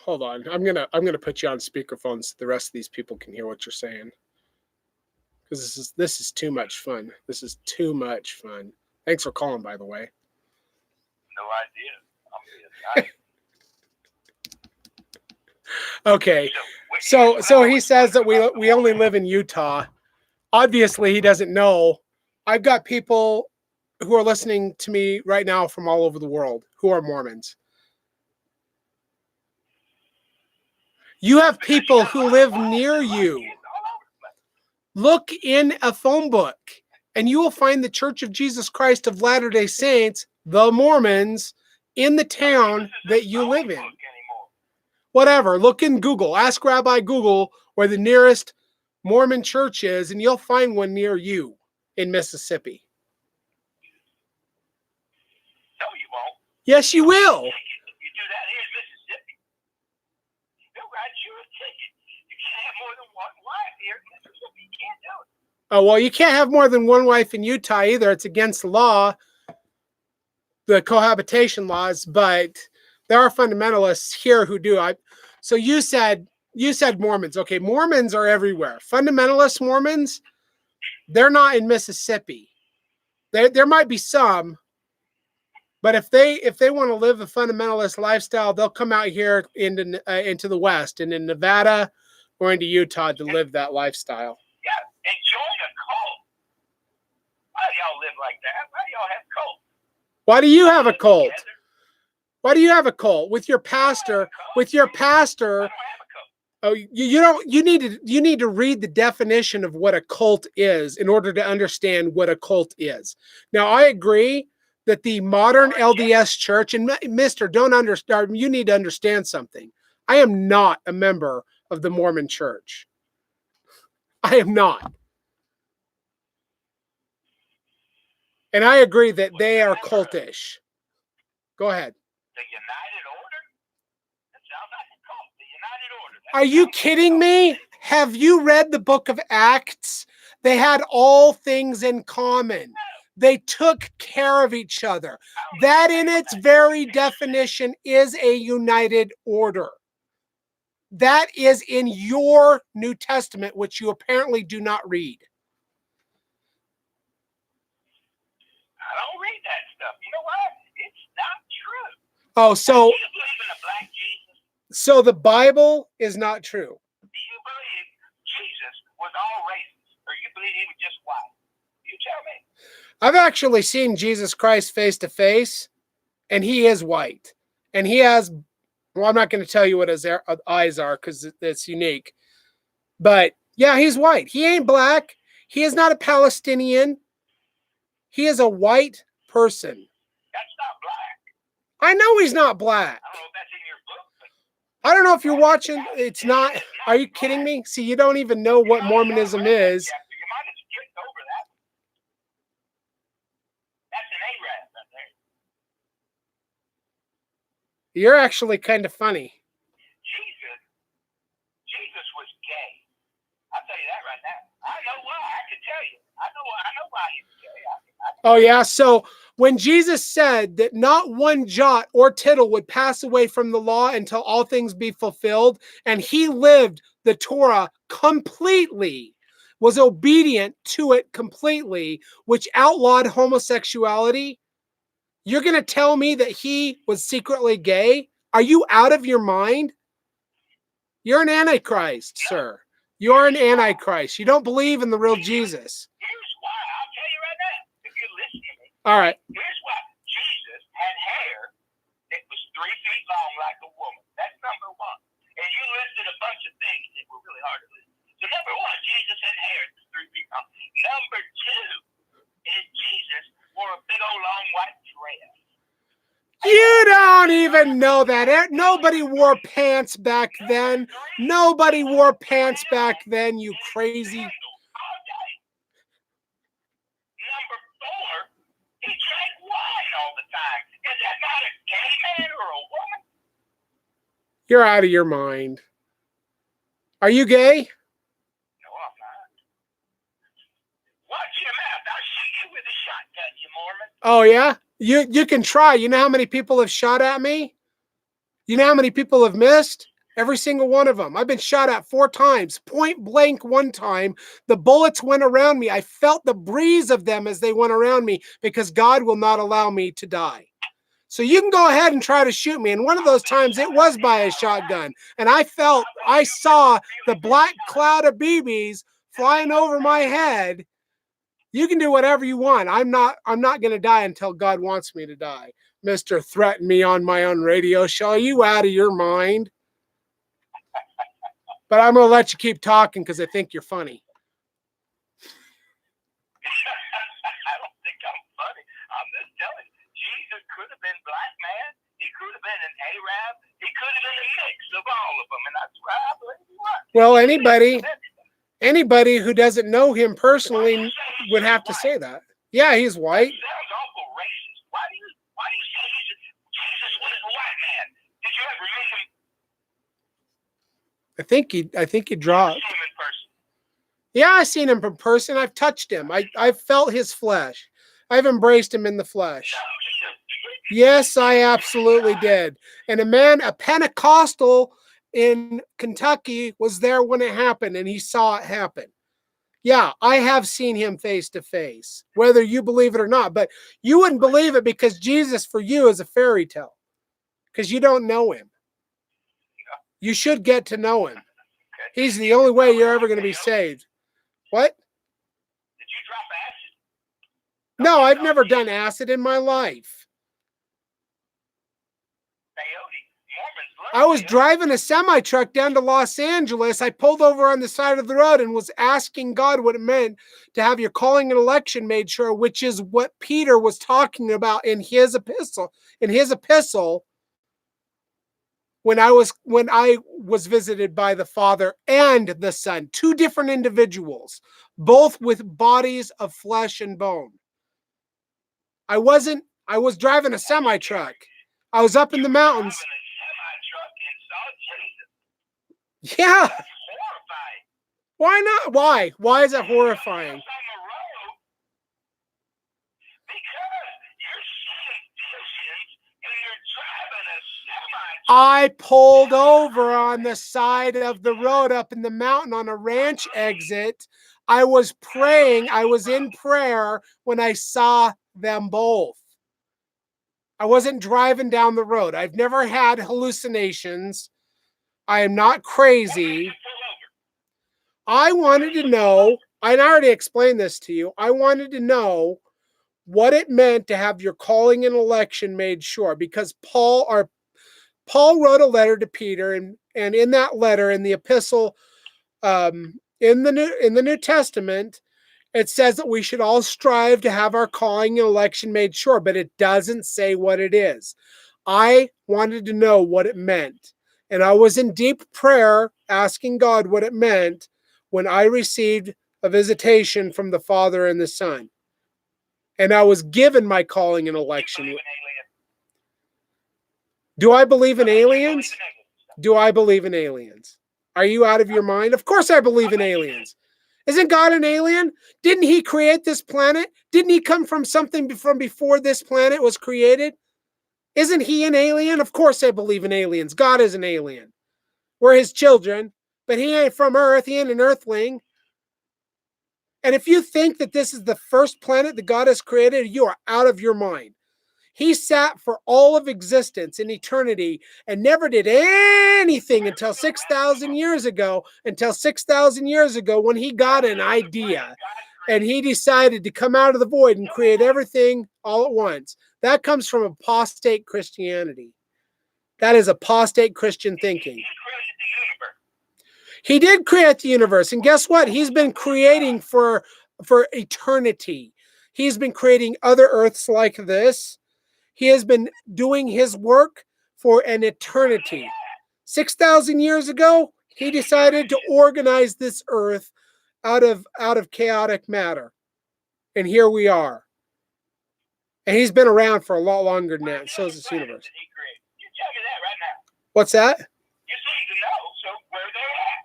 Hold on. I'm gonna put you on speakerphone so the rest of these people can hear what you're saying. Because this is too much fun. This is too much fun. Thanks for calling, by the way. No idea. I'm being nice. Okay. So he says that we only live in Utah. Obviously, he doesn't know. I've got people who are listening to me right now from all over the world who are Mormons. You have people who live near you. Look in a phone book, and you will find the Church of Jesus Christ of Latter-day Saints, the Mormons, in the town that you live in. Whatever, look in Google. Ask Rabbi Google where the nearest Mormon church is, and you'll find one near you in Mississippi. No, you won't. Yes, you will. You do that here in Mississippi. They'll write you a ticket. You can't have more than one wife here in Mississippi. You can't do it. Oh, well, you can't have more than one wife in Utah either. It's against the law, the cohabitation laws, but there are fundamentalists here who do. So you said Mormons. Okay, Mormons are everywhere. Fundamentalist Mormons, they're not in Mississippi. There might be some, but if they want to live a fundamentalist lifestyle, they'll come out here into the West and in Nevada or into Utah to live that lifestyle. Yeah, and join a cult. Why do y'all live like that? Why do y'all have cults? Why do you have a cult? Why do you have a cult with your pastor? With your pastor. Oh, you don't. You need to read the definition of what a cult is in order to understand what a cult is. Now, I agree that the modern LDS church, and Mister, don't understand. You need to understand something. I am not a member of the Mormon Church. I am not, and I agree that they are cultish. Go ahead. The United Order? That sounds like a cult. The United Order. Are you kidding me? Have you read the book of Acts? They had all things in common. They took care of each other. That in its very definition is a united order. That is in your New Testament, which you apparently do not read. I don't read that stuff. You know what? It's not true. Oh, so Do you believe in a black Jesus? So the Bible is not true. Do you believe Jesus was all races? Or you believe he was just white? You tell me. I've actually seen Jesus Christ face to face, and he is white. And he has, well, I'm not going to tell you what his eyes are because it's unique. But yeah, he's white. He ain't black. He is not a Palestinian. He is a white person. That's not black. I know he's not black. I don't know if that's in your book. I don't know if you're watching. It's not. Are you kidding me? See, you don't even know what Mormonism is. You might have skipped over that. That's an Arab right there. You're actually kind of funny. Jesus was gay. I'll tell you that right now. I know why. I can tell you. I know why he was gay. Oh, yeah. So when Jesus said that not one jot or tittle would pass away from the law until all things be fulfilled, and he lived the Torah completely, was obedient to it completely, which outlawed homosexuality, you're going to tell me that he was secretly gay? Are you out of your mind? You're an antichrist, sir. You're an antichrist. You don't believe in the real Jesus. Here's why. I'll tell you right now. If you listen to me. All right. Here's why. Jesus had hair that was 3 feet long like a woman. That's number one. And you listed a bunch of things that were really hard to listen. So number one, Jesus had hair that was 3 feet long. Number two is Jesus wore a big old long white dress. You don't even know that. Nobody wore pants back then. Nobody wore pants back then, you crazy. Number four, he drank wine all the time. Is that not a gay man or a woman? You're out of your mind. Are you gay? No, I'm not. Watch your mouth. I'll shoot you with a shotgun, you Mormon. Oh, yeah? You can try. You know how many people have shot at me? You know how many people have missed? Every single one of them. I've been shot at 4 times. Point blank one time. The bullets went around me. I felt the breeze of them as they went around me because God will not allow me to die. So you can go ahead and try to shoot me. And one of those times it was by a shotgun. And I saw the black cloud of BBs flying over my head. You can do whatever you want. I'm not going to die until God wants me to die. Mr. Threaten me on my own radio show. Are you out of your mind? But I'm going to let you keep talking because I think you're funny. I don't think I'm funny. I'm just telling you. Jesus could have been black man. He could have been an Arab. He could have been a mix of all of them. And that's why I believe he was. Well, anybody who doesn't know him personally would have to say that. Yeah, he's white. That sounds awful racist. Why do you say Jesus was a white man? Did you ever meet him? I think he dropped. You seen him in person? Yeah, I've seen him in person. I've touched him. I've felt his flesh. I've embraced him in the flesh. Yes, I absolutely did. And a Pentecostal in Kentucky was there when it happened, and he saw it happen. Yeah, I have seen him face to face, whether you believe it or not. But you wouldn't believe it because Jesus for you is a fairy tale because you don't know him. You should get to know him. He's the only way you're ever going to be saved. What? Did you drop acid? No, I've never done acid in my life. I was driving a semi-truck down to Los Angeles. I pulled over on the side of the road and was asking God what it meant to have your calling and election made sure, which is what Peter was talking about in his epistle. In his epistle, when I was visited by the Father and the Son, two different individuals, both with bodies of flesh and bone. I was driving a semi-truck. I was up in the mountains. Yeah. That's horrifying. Why not? Why? Why is it horrifying? Because you're seeing visions and you're driving a semi-truck. I pulled over on the side of the road up in the mountain on a ranch exit. I was praying. I was in prayer when I saw them both. I wasn't driving down the road. I've never had hallucinations. I am not crazy. I wanted to know, and I already explained this to you, I wanted to know what it meant to have your calling and election made sure, because Paul wrote a letter to Peter, and in that letter, in the epistle, in the New Testament, it says that we should all strive to have our calling and election made sure, but it doesn't say what it is. I wanted to know what it meant. And I was in deep prayer asking God what it meant when I received a visitation from the Father and the Son. And I was given my calling and election. Do I believe in aliens? Do I believe in aliens? Are you out of your mind? Of course I believe in aliens. Isn't God an alien? Didn't he create this planet? Didn't he come from something from before this planet was created? Isn't he an alien? Of course I believe in aliens. God is an alien. We're his children, but he ain't from Earth. He ain't an earthling. And if you think that this is the first planet that God has created, you are out of your mind. He sat for all of existence in eternity and never did anything until 6,000 years ago, when he got an idea and he decided to come out of the void and create everything all at once. That comes from apostate Christianity. That is apostate Christian thinking. He did create the universe. And guess what? He's been creating for eternity. He's been creating other earths like this. He has been doing his work for an eternity. 6,000 years ago, he decided to organize this earth out of chaotic matter. And here we are. And he's been around for a lot longer than that. So is this universe. You tell me that right now. What's that? You seem to know, so where they at?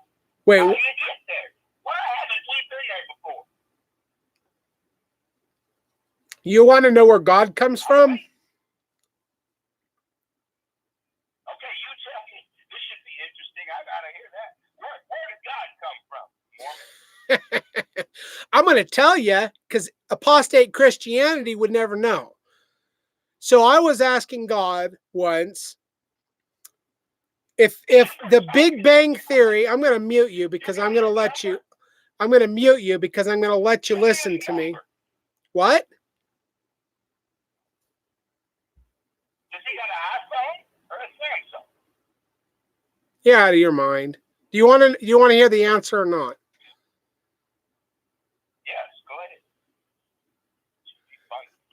Wait. How do you get there? Why haven't we been there before? You want to know where God comes from? Okay, you tell me. This should be interesting. I gotta hear that. Where did God come from? I'm going to tell you, because apostate Christianity would never know. So I was asking God once if the Big Bang Theory, I'm going to mute you because I'm going to let you listen to me. What? Does he got an iPhone or a Samsung? You're out of your mind. Do you want to hear the answer or not? Yes, go ahead.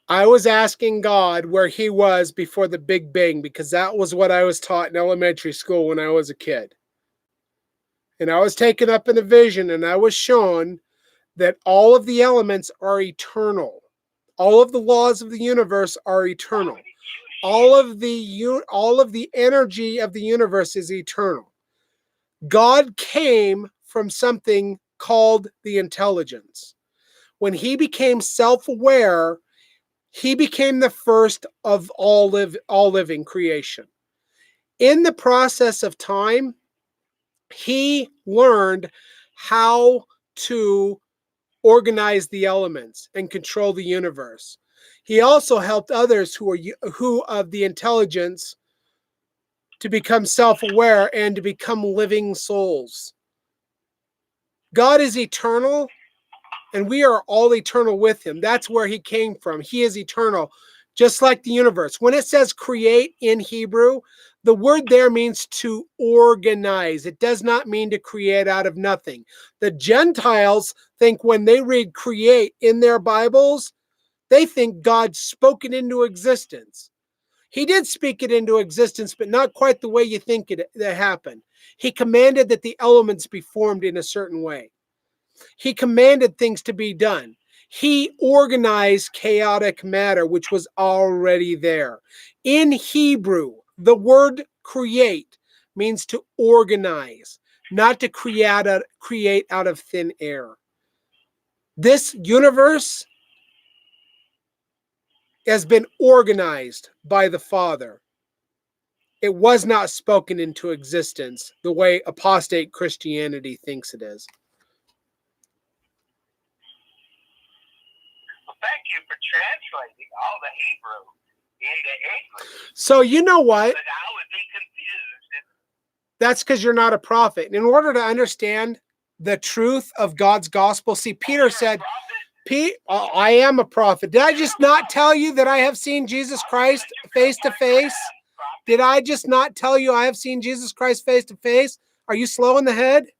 I was asking God where he was before the Big Bang because that was what I was taught in elementary school when I was a kid. And I was taken up in a vision and I was shown that all of the elements are eternal. All of the laws of the universe are eternal. All of the energy of the universe is eternal. God came from something called the intelligence. When he became self-aware, he became the first of all living creation. In the process of time, he learned how to organize the elements and control the universe. He also helped others who of the intelligence to become self-aware and to become living souls. God is eternal, and we are all eternal with him. That's where he came from. He is eternal, just like the universe. When it says create in Hebrew, the word there means to organize. It does not mean to create out of nothing. The Gentiles think when they read create in their Bibles, they think God spoke it into existence. He did speak it into existence, but not quite the way you think it happened. He commanded that the elements be formed in a certain way. He commanded things to be done. He organized chaotic matter, which was already there. In Hebrew, the word create means to organize, not to create out of thin air. This universe has been organized by the Father. It was not spoken into existence the way apostate Christianity thinks it is. Well, thank you for translating all the Hebrew into English. So you know what? But I would be confused. That's because you're not a prophet. In order to understand the truth of God's gospel, see, Peter said, I am a prophet. Did I just not tell you that I have seen Jesus Christ face to face? Did I just not tell you I have seen Jesus Christ face to face? Are you slow in the head? You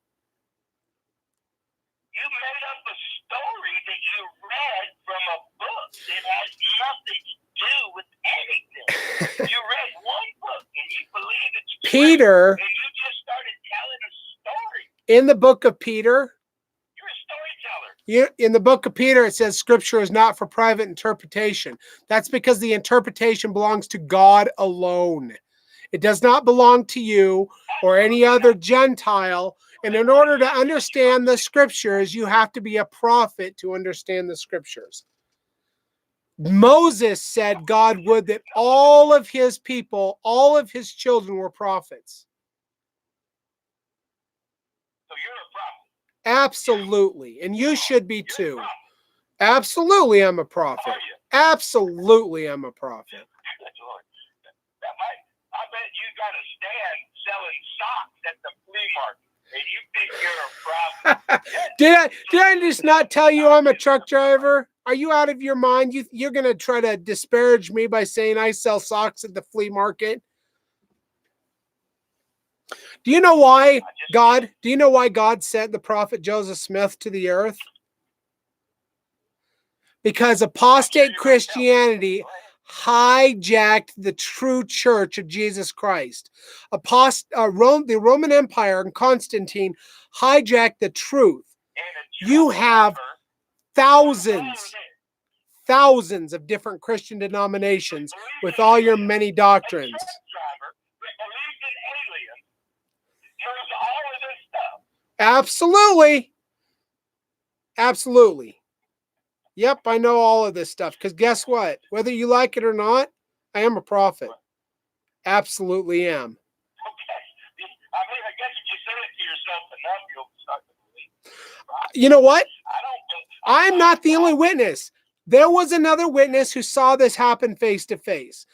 made up a story that you read from a book that has nothing to do with anything. You read one book and you believe it's true, Peter, and you just started telling a story. in the book of Peter, You're a storyteller. in the book of Peter, it says scripture is not for private interpretation. That's because the interpretation belongs to God alone. It does not belong to you or any other Gentile. And in order to understand the scriptures, you have to be a prophet to understand the scriptures. Moses said God would that all of his people, all of his children were prophets. So you're a prophet. Absolutely. And you should be too. Absolutely, I'm a prophet. Absolutely, I'm a prophet. I bet you got a stand selling socks at the flea market, and you think you're a prophet. Did I just not tell you I'm a truck driver? Are you out of your mind? You're going to try to disparage me by saying I sell socks at the flea market? Do you know why God sent the prophet Joseph Smith to the earth? Because apostate Christianity hijacked the true church of Jesus Christ. The Roman Empire and Constantine hijacked the truth. You have thousands of different Christian denominations with all your many doctrines. Absolutely. Absolutely. Yep, I know all of this stuff. Because guess what? Whether you like it or not, I am a prophet. Absolutely am. Okay. I mean, I guess if you say it to yourself enough, you'll start to believe. You know what? I'm not the only witness. There was another witness who saw this happen face to face.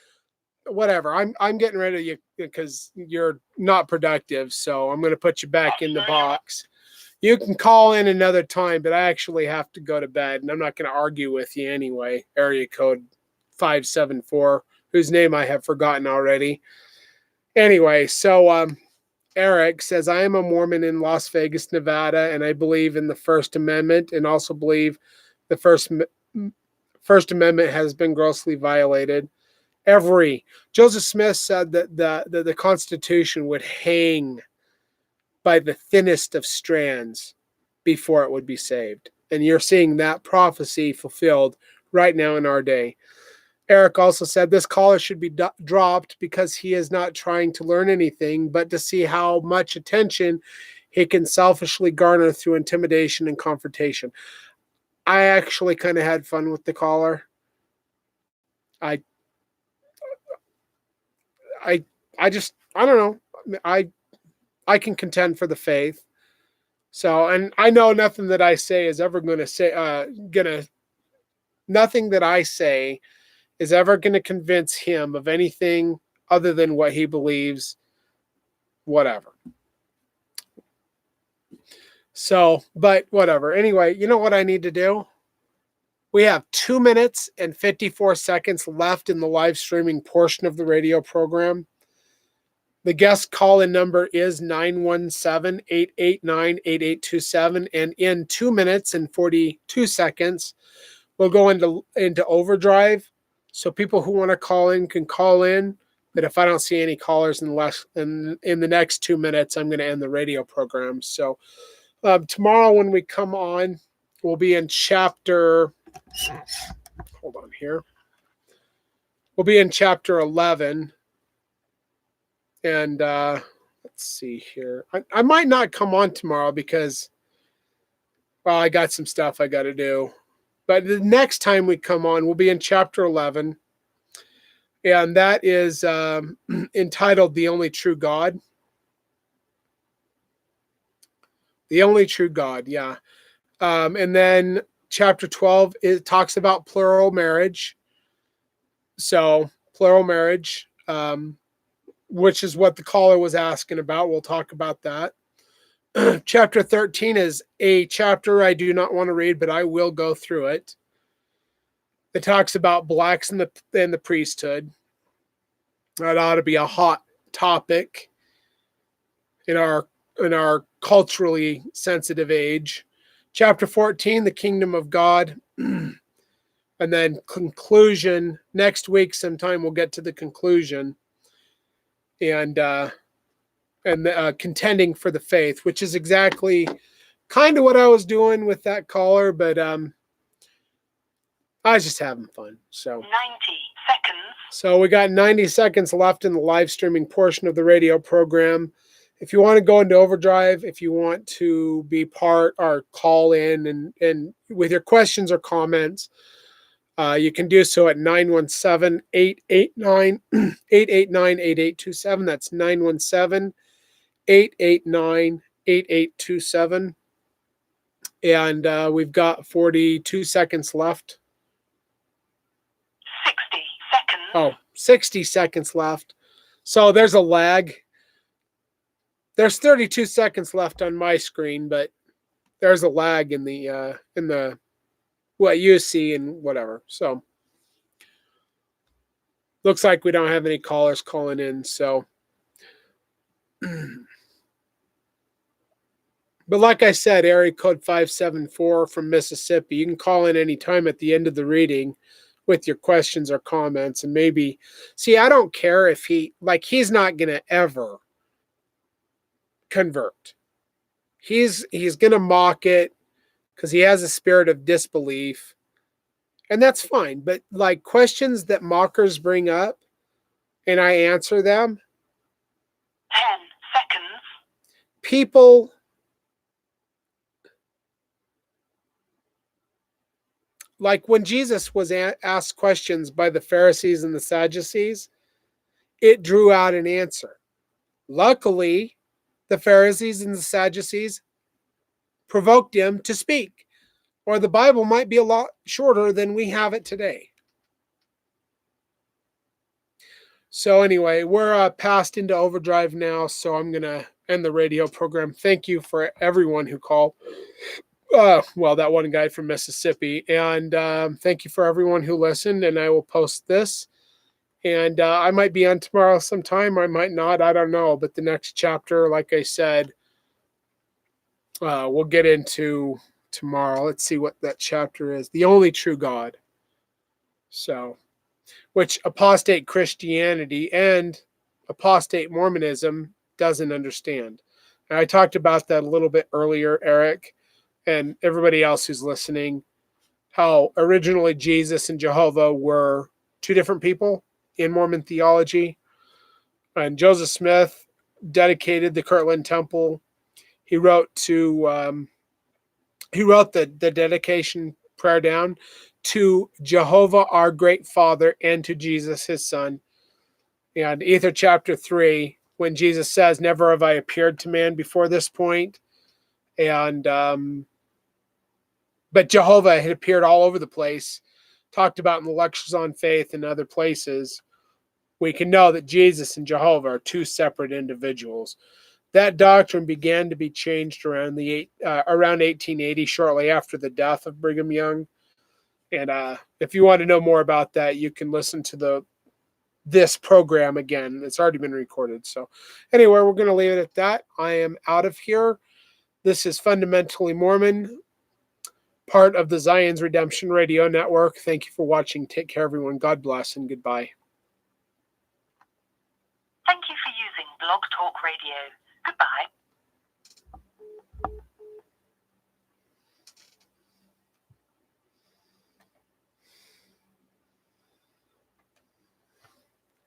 Whatever. I'm getting rid of you because you're not productive. So I'm going to put you back in the box. You can call in another time, but I actually have to go to bed, and I'm not going to argue with you anyway. Area code 574, whose name I have forgotten already. Anyway, so Eric says, I am a Mormon in Las Vegas, Nevada, and I believe in the First Amendment and also believe the First Amendment has been grossly violated. Joseph Smith said that the Constitution would hang by the thinnest of strands before it would be saved. And you're seeing that prophecy fulfilled right now in our day. Eric also said this caller should be dropped because he is not trying to learn anything, but to see how much attention he can selfishly garner through intimidation and confrontation. I actually kind of had fun with the caller. I don't know. I can contend for the faith. So, and I know nothing that I say is ever going to say, nothing that I say is ever going to convince him of anything other than what he believes, whatever. So, but whatever. Anyway, you know what I need to do? We have 2 minutes and 54 seconds left in the live streaming portion of the radio program. The guest call-in number is 917-889-8827. And in 2 minutes and 42 seconds, we'll go into overdrive. So people who want to call in can call in. But if I don't see any callers in the next 2 minutes, I'm going to end the radio program. So tomorrow when we come on, we'll be in chapter... Hold on here. We'll be in chapter 11. And let's see here. I might not come on tomorrow because, well, I got some stuff I got to do. But the next time we come on, we'll be in chapter 11. And that is entitled The Only True God. The Only True God, yeah. And then chapter 12, it talks about plural marriage. So, plural marriage, which is what the caller was asking about. We'll talk about that. Chapter 13 is a chapter I do not want to read, but I will go through it. It talks about blacks in the priesthood. That ought to be a hot topic in our culturally sensitive age. Chapter 14, the kingdom of God. And then conclusion. Next week sometime we'll get to the conclusion. And contending for the faith, which is exactly kind of what I was doing with that caller, but I was just having fun. So 90 seconds. So we got 90 seconds left in the live streaming portion of the radio program. If you want to go into overdrive, if you want to be part or call in and with your questions or comments, you can do so at 917-889-8827. That's 917-889-8827. And we've got 42 seconds left. 60 seconds. Oh, 60 seconds left. So there's a lag. There's 32 seconds left on my screen, but there's a lag in the what you see and whatever. So looks like we don't have any callers calling in. So, but like I said, area code 574 from Mississippi. You can call in anytime at the end of the reading with your questions or comments, and maybe see. I don't care if he's not gonna ever convert. He's gonna mock it because he has a spirit of disbelief, and that's fine. But like questions that mockers bring up and I answer them, 10 seconds. People like when Jesus was asked questions by the Pharisees and the Sadducees, it drew out an answer. Luckily, the Pharisees and the Sadducees provoked him to speak. or the Bible might be a lot shorter than we have it today. So anyway, we're passed into overdrive now, so I'm going to end the radio program. Thank you for everyone who called. Well, that one guy from Mississippi. And thank you for everyone who listened, and I will post this. And I might be on tomorrow sometime. I might not. I don't know. But the next chapter, like I said, we'll get into tomorrow. Let's see what that chapter is. The only true God. So, which apostate Christianity and apostate Mormonism doesn't understand. And I talked about that a little bit earlier, Eric, and everybody else who's listening, how originally Jesus and Jehovah were two different people in Mormon theology. And Joseph Smith dedicated the Kirtland Temple. He wrote the dedication prayer down to Jehovah, our great Father, and to Jesus, his Son. And Ether chapter 3, when Jesus says, "Never have I appeared to man before this point." And but Jehovah had appeared all over the place, talked about in the Lectures on Faith and other places. We can know that Jesus and Jehovah are two separate individuals. That doctrine began to be changed around 1880, shortly after the death of Brigham Young. And if you want to know more about that, you can listen to this program again. It's already been recorded. So anyway, we're going to leave it at that. I am out of here. This is Fundamentally Mormon, part of the Zion's Redemption Radio Network. Thank you for watching. Take care, everyone. God bless and goodbye. Thank you for using Blog Talk Radio. Goodbye.